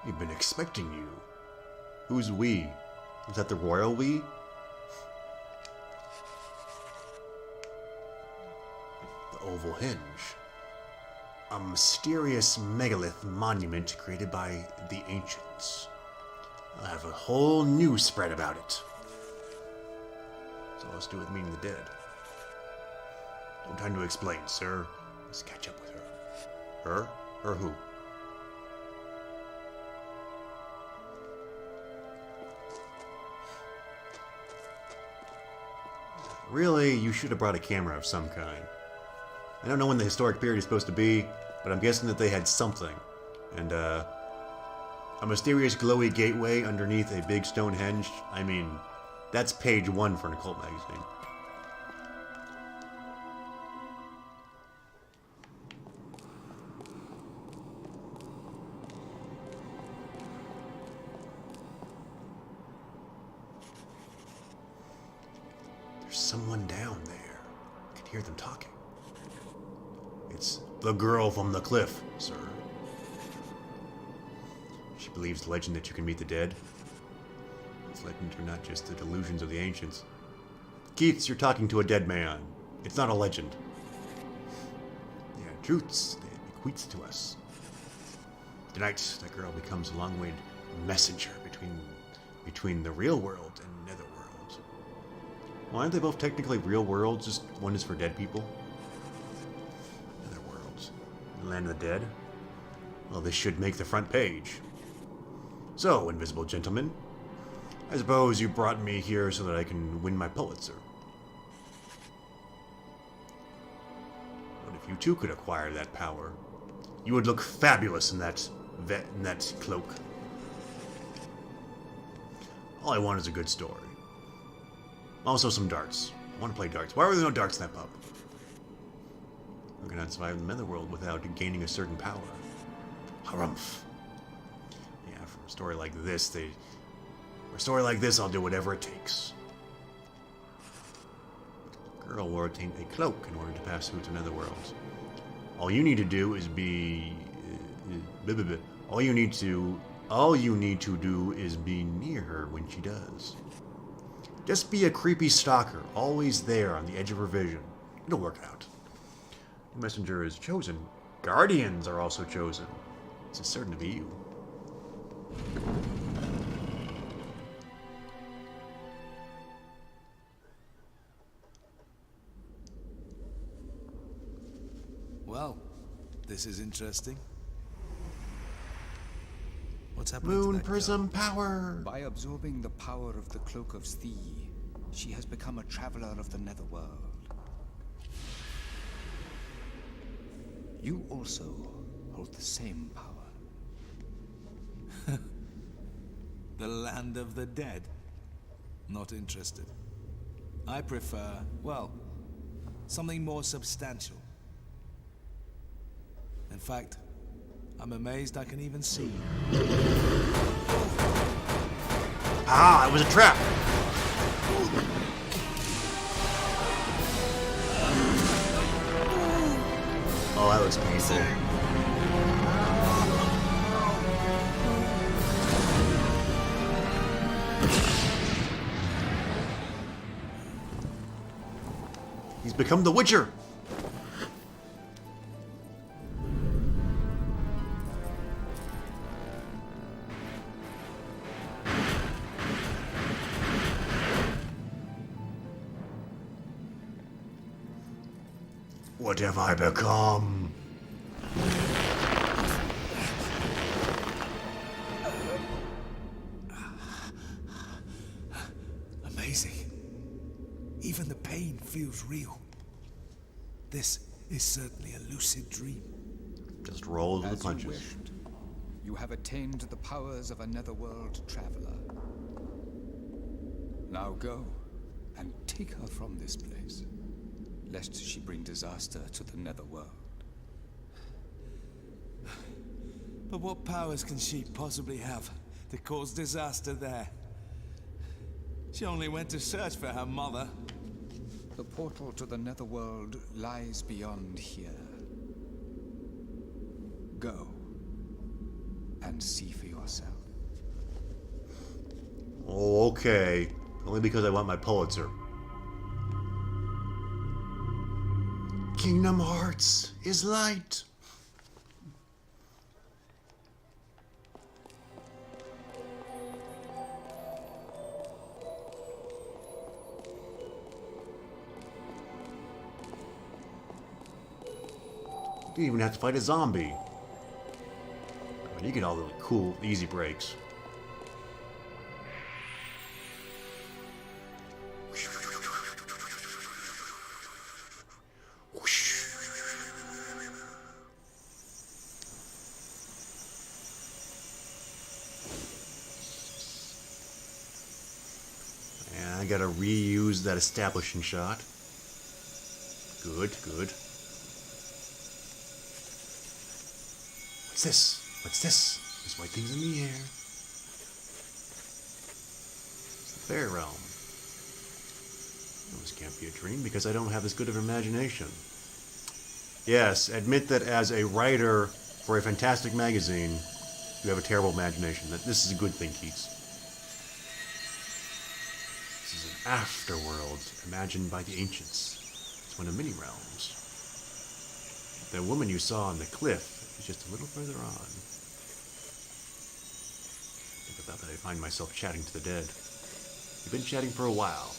We've been expecting you. Who's we? Is that the royal we? The Oval Henge. A mysterious megalith monument created by the ancients. I'll have a whole news spread about it. So let's do with meeting the dead. No time to explain, sir. Let's catch up with her. Her? Her who? Really, you should have brought a camera of some kind. I don't know when the historic period is supposed to be, but I'm guessing that they had something. And, a mysterious glowy gateway underneath a big Stonehenge. I mean, that's page 1 for an occult magazine. There's someone down there. I can hear them talking. It's the girl from the cliff, sir. She believes the legend that you can meet the dead. These legends are not just the delusions of the ancients. Keats, you're talking to a dead man. It's not a legend. They are truths that bequeaths to us. Tonight, that girl becomes a long-wayed messenger between the real world and netherworld. Well, aren't they both technically real worlds? Just one is for dead people. Land of the dead? Well, this should make the front page. So, invisible gentleman, I suppose you brought me here so that I can win my Pulitzer. What if you too could acquire that power? You would look fabulous in that cloak. All I want is a good story. Also some darts. I want to play darts. Why were there no darts in that pub? We cannot survive in the netherworld without gaining a certain power. Harumph. Yeah, for a story like this, I'll do whatever it takes. Girl will obtain a cloak in order to pass through to netherworld. All you need to do is be... All you need to do is be near her when she does. Just be a creepy stalker, always there on the edge of her vision. It'll work out. The messenger is chosen. Guardians are also chosen. It's certain to be you. this is interesting. What's happening to Moon that girl? prism power. By absorbing the power of the Cloak of Thee, she has become a traveler of the Netherworld. You also hold the same power. The land of the dead? Not interested. I prefer, well, something more substantial. In fact, I'm amazed I can even see you. Ah, it was a trap. Oh, that looks painful. He's become the Witcher. What have I become? Amazing. Even the pain feels real. This is certainly a lucid dream. Just roll with the As you punches. wished, you have attained the powers of a Netherworld traveler. Now go and take her from this place, lest she bring disaster to the Netherworld. But what powers can she possibly have to cause disaster there? She only went to search for her mother. The portal to the Netherworld lies beyond here. Go and see for yourself. Oh, okay. Only because I want my Pulitzer. Kingdom Hearts is light. You didn't even have to fight a zombie. I mean, you get all the cool, easy breaks. And I gotta reuse that establishing shot. Good, good. What's this? What's this? There's white things in the air. It's the fairy realm. No, this can't be a dream because I don't have as good of an imagination. Yes, admit that as a writer for a fantastic magazine, you have a terrible imagination. That this is a good thing, Keats. This is an afterworld imagined by the ancients. It's one of many realms. The woman you saw on the cliff is just a little further on. Think about that, I find myself chatting to the dead. We've been chatting for a while.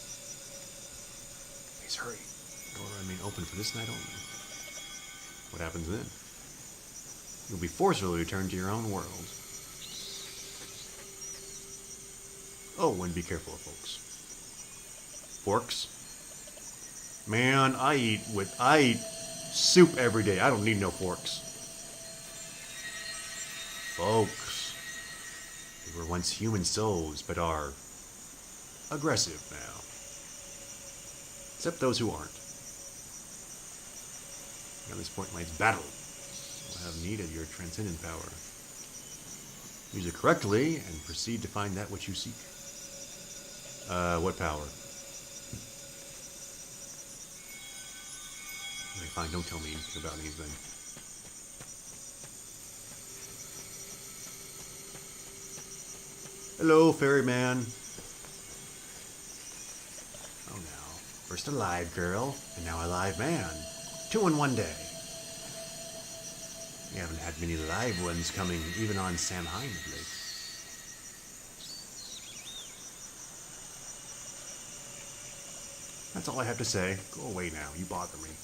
Please hurry. The door remain open for this night only. What happens then? You'll be forcibly returned to your own world. Oh, and be careful, folks. Forks? Man, I eat soup every day. I don't need no forks. Folks, they were once human souls, but are aggressive now. Except those who aren't. At this point in life's battle, will have need of your transcendent power. Use it correctly and proceed to find that which you seek. What power? Okay, fine, don't tell me about anything. Hello, ferryman. Oh, now. First a live girl, and now a live man. 2 in one day. We haven't had many live ones coming, even on Samhain of late. That's all I have to say. Go away now. You bother me.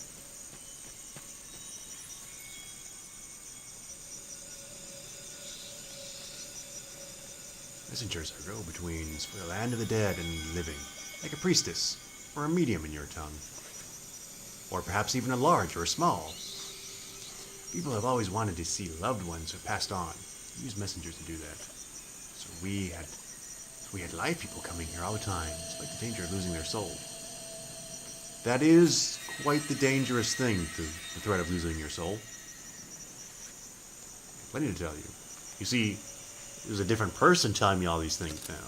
Messengers are go betweens for the land of the dead and living, like a priestess, or a medium in your tongue. Or perhaps even a large or a small. People have always wanted to see loved ones who passed on. Use messengers to do that. So we had live people coming here all the time, despite the danger of losing their soul. That is quite the dangerous thing, the threat of losing your soul. Plenty to tell you. You see, there's a different person telling me all these things now.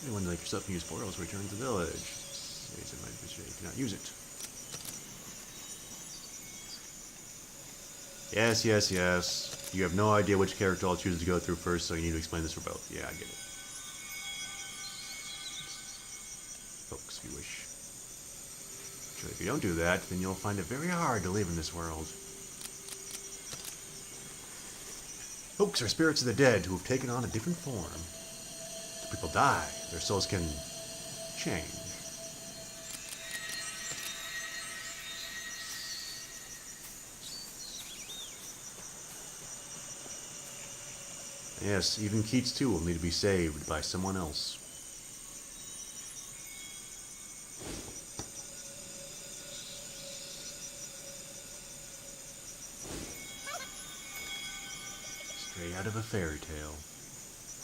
Anyone like yourself can use portals to return to the village. It might be sure you cannot use it. Yes, yes, yes. You have no idea which character I'll choose to go through first, so you need to explain this for both. Yeah, I get it. Folks, if you wish. Actually, if you don't do that, then you'll find it very hard to live in this world. Folks are spirits of the dead who have taken on a different form. If people die, their souls can change. Yes, even Keats too will need to be saved by someone else. Straight out of a fairy tale.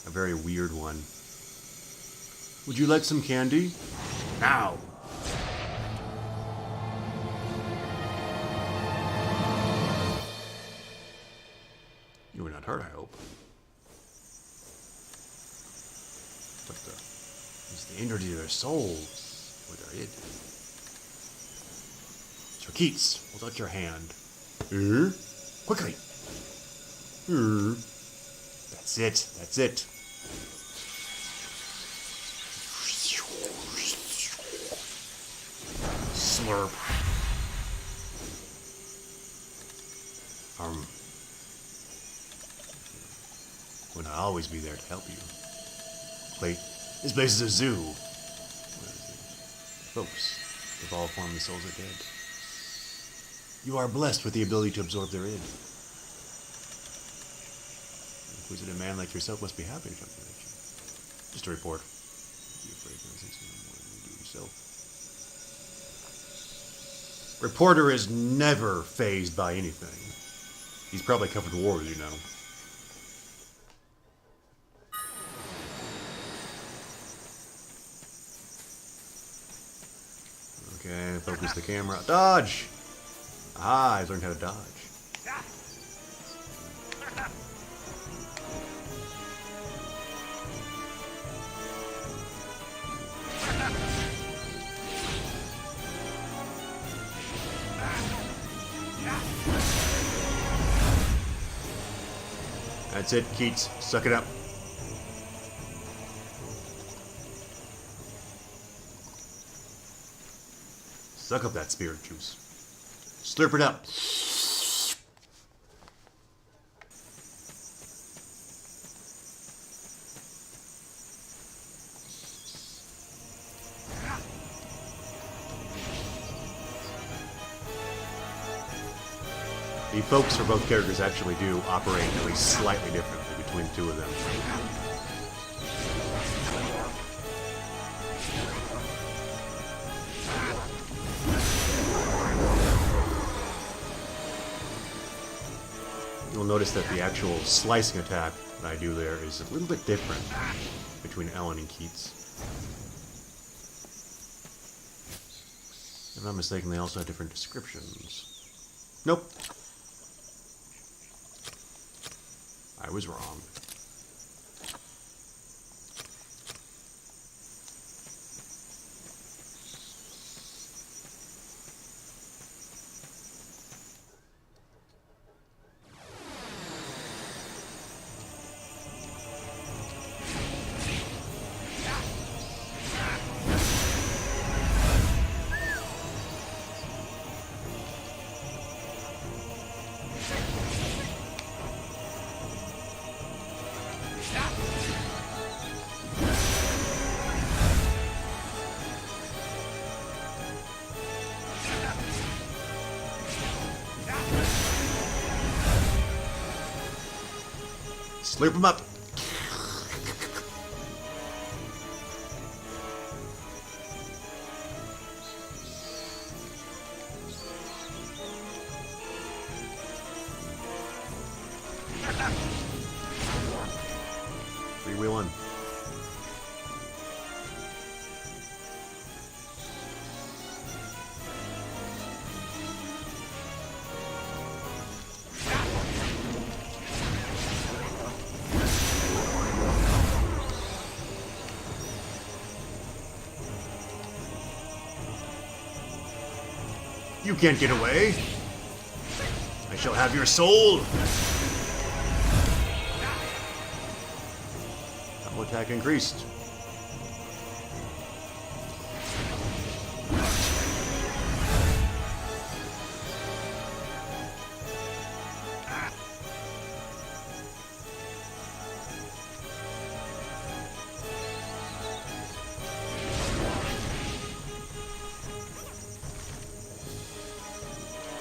A very weird one. Would you like some candy? Now! You were not hurt, I hope. But it's the injury to their souls, or their id. Sir Keats, hold out your hand. Quickly! That's it, that's it. Slurp. Would I always be there to help you. This place is a zoo. Folks, if all formless souls are dead. You are blessed with the ability to absorb their id. An inquisitive man like yourself must be happy to come to you. Just a report. Be afraid of anything more than you do yourself. Reporter is never fazed by anything. He's probably covered wars, you know. Okay, focus the camera. Dodge! Ah, I've learned how to dodge. That's it, Keats. Suck it up. Suck up that spirit juice. Slurp it up. The folks for both characters actually do operate at least slightly differently between the two of them. You'll notice that the actual slicing attack that I do there is a little bit different between Ellen and Keats. If I'm not mistaken, they also have different descriptions. Nope. I was wrong. Slurp him up. Freewheeling. You can't get away. I shall have your soul. Double attack increased.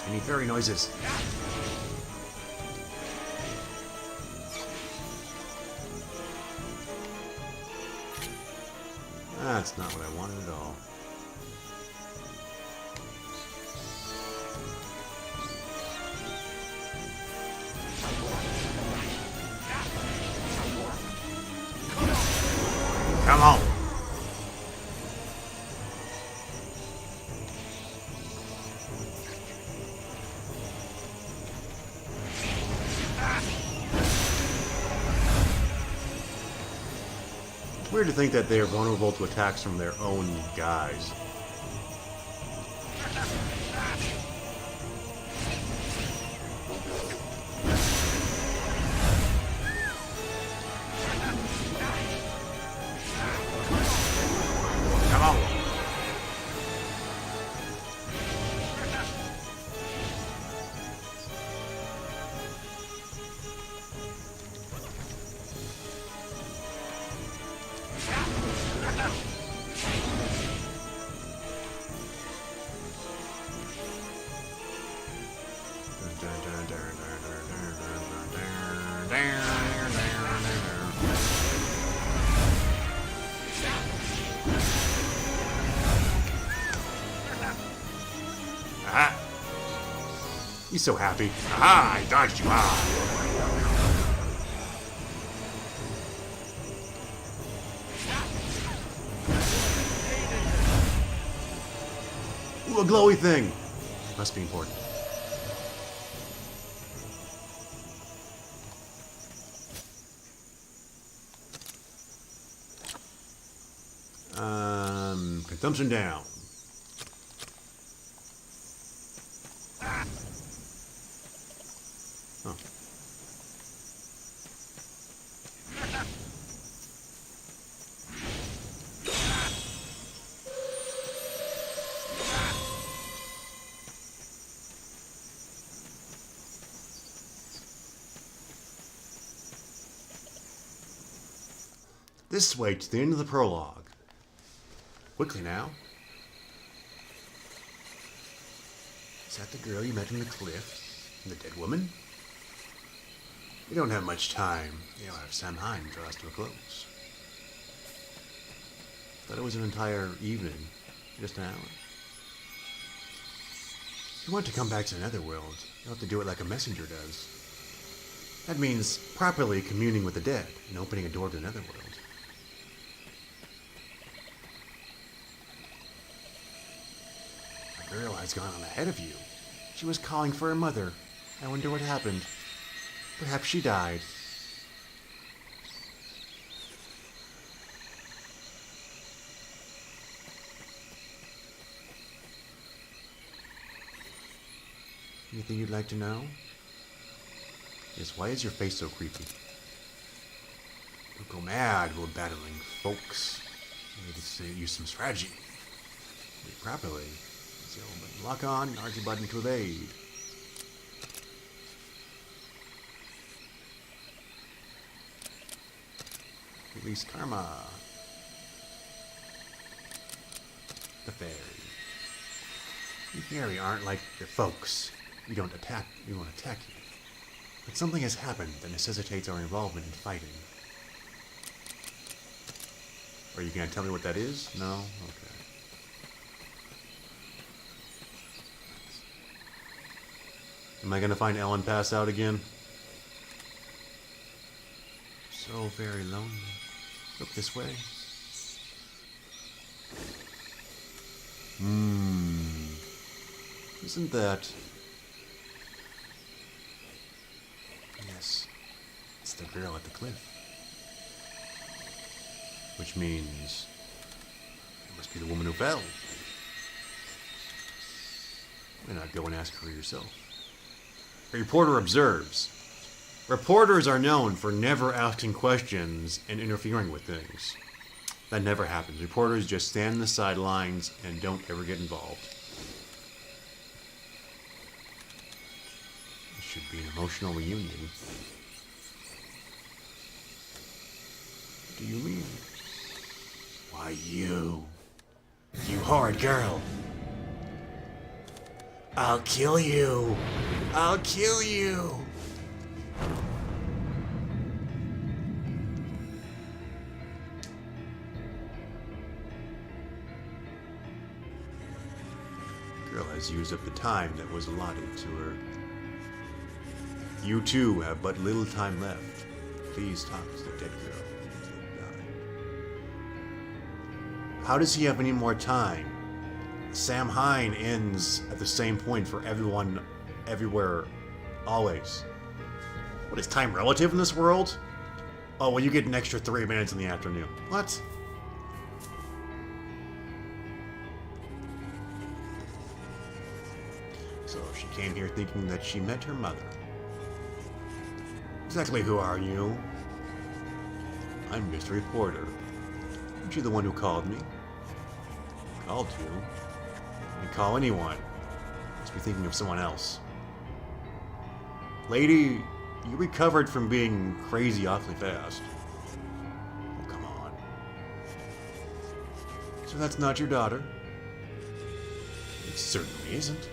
Any fairy noises? That's not what I wanted at all. Come on! Weird to think that they are vulnerable to attacks from their own guys. Come on! Aha! He's so happy. Aha! I dodged you. Ah! Ooh, a glowy thing. Must be important. Consumption down. Huh. This way to the end of the prologue. Quickly now. Is that the girl you met on the cliff? And the dead woman? We don't have much time. You know, our Samhain draws to a close. Thought it was an entire evening. Just an hour. If you want to come back to the Netherworld, you'll have to do it like a messenger does. That means properly communing with the dead and opening a door to the Netherworld. A girl has gone on ahead of you. She was calling for her mother. I wonder what happened. Perhaps she died. Anything you'd like to know? Yes, why is your face so creepy? Don't go mad while battling folks. You need to use some strategy. Do it properly. So, button lock on, RT button to evade. Release karma. The fairy. You fairy aren't like your folks. We won't attack you. But something has happened that necessitates our involvement in fighting. Are you gonna tell me what that is? No? Okay. Am I gonna find Ellen passed out again? So very lonely. Look this way. Isn't that... Yes, it's the girl at the cliff. Which means... it must be the woman who fell. Why not go and ask her yourself? A reporter observes. Reporters are known for never asking questions and interfering with things. That never happens. Reporters just stand on the sidelines and don't ever get involved. This should be an emotional reunion. What do you mean? Why, you horrid girl. I'll kill you. I'll kill you. Girl has used up the time that was allotted to her. You too have but little time left. Please talk to the dead girl. How does he have any more time? Sam Hine ends at the same point for everyone, everywhere, always. What is time relative in this world? Oh, well, you get an extra 3 minutes in the afternoon. What? So she came here thinking that she met her mother. Exactly who are you? I'm Mr. Reporter. Aren't you the one who called me? Called you? You call anyone. Must be thinking of someone else. Lady, you recovered from being crazy awfully fast. Oh, come on. So that's not your daughter? It certainly isn't.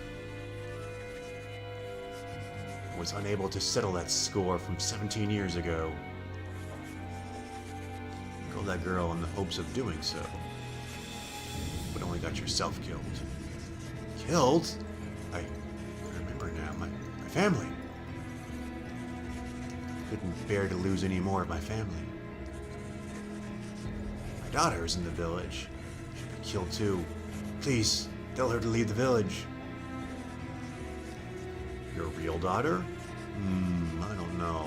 I was unable to settle that score from 17 years ago. You killed that girl in the hopes of doing so. But only got yourself killed. Killed? I remember now. My family. Couldn't bear to lose any more of my family. My daughter is in the village. She's been killed too. Please, tell her to leave the village. Your real daughter? I don't know.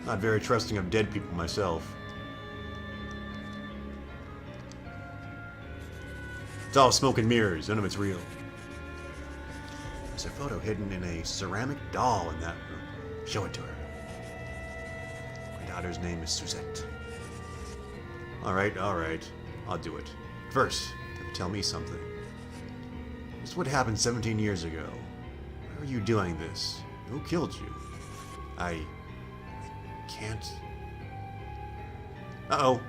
Not very trusting of dead people myself. It's all smoke and mirrors. None of it's real. There's a photo hidden in a ceramic doll in that room. Show it to her. My daughter's name is Suzette. Alright. I'll do it. First, you have to tell me something. Just what happened 17 years ago. Why are you doing this? Who killed you? I can't. Uh-oh.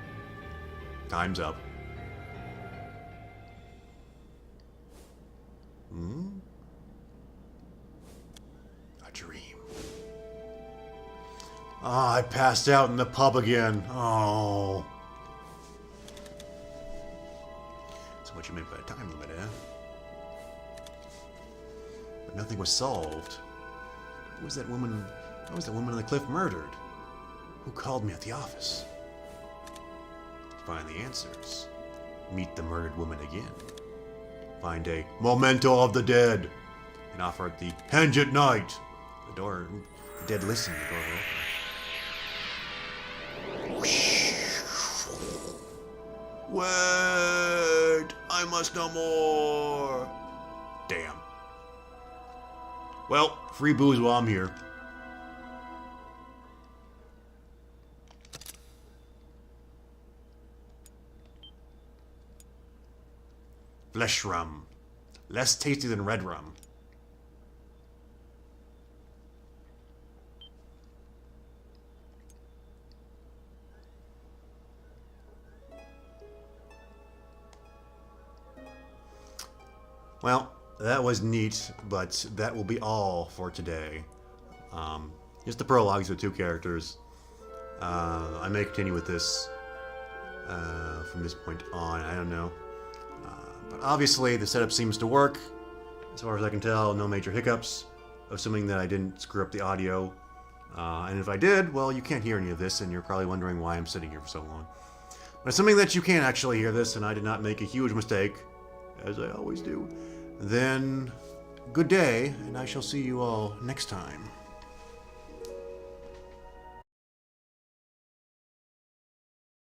Time's up. A dream. Ah, I passed out in the pub again. Oh. That's what you meant by a time limit, eh? But nothing was solved. Who was that woman? Why was that woman on the cliff murdered? Who called me at the office? To find the answers, meet the murdered woman again. Find a memento of the dead, and offer it the Henge at night. The dead listen. The door will open. Wait! I must know more. Damn. Well, free booze while I'm here. Flesh rum. Less tasty than red rum. Well, that was neat, but that will be all for today. Just the prologues with 2 characters. I may continue with this from this point on. I don't know. But obviously, the setup seems to work. As far as I can tell, no major hiccups. Assuming that I didn't screw up the audio. And if I did, well, you can't hear any of this, and you're probably wondering why I'm sitting here for so long. But assuming that you can't actually hear this, and I did not make a huge mistake, as I always do, then good day, and I shall see you all next time.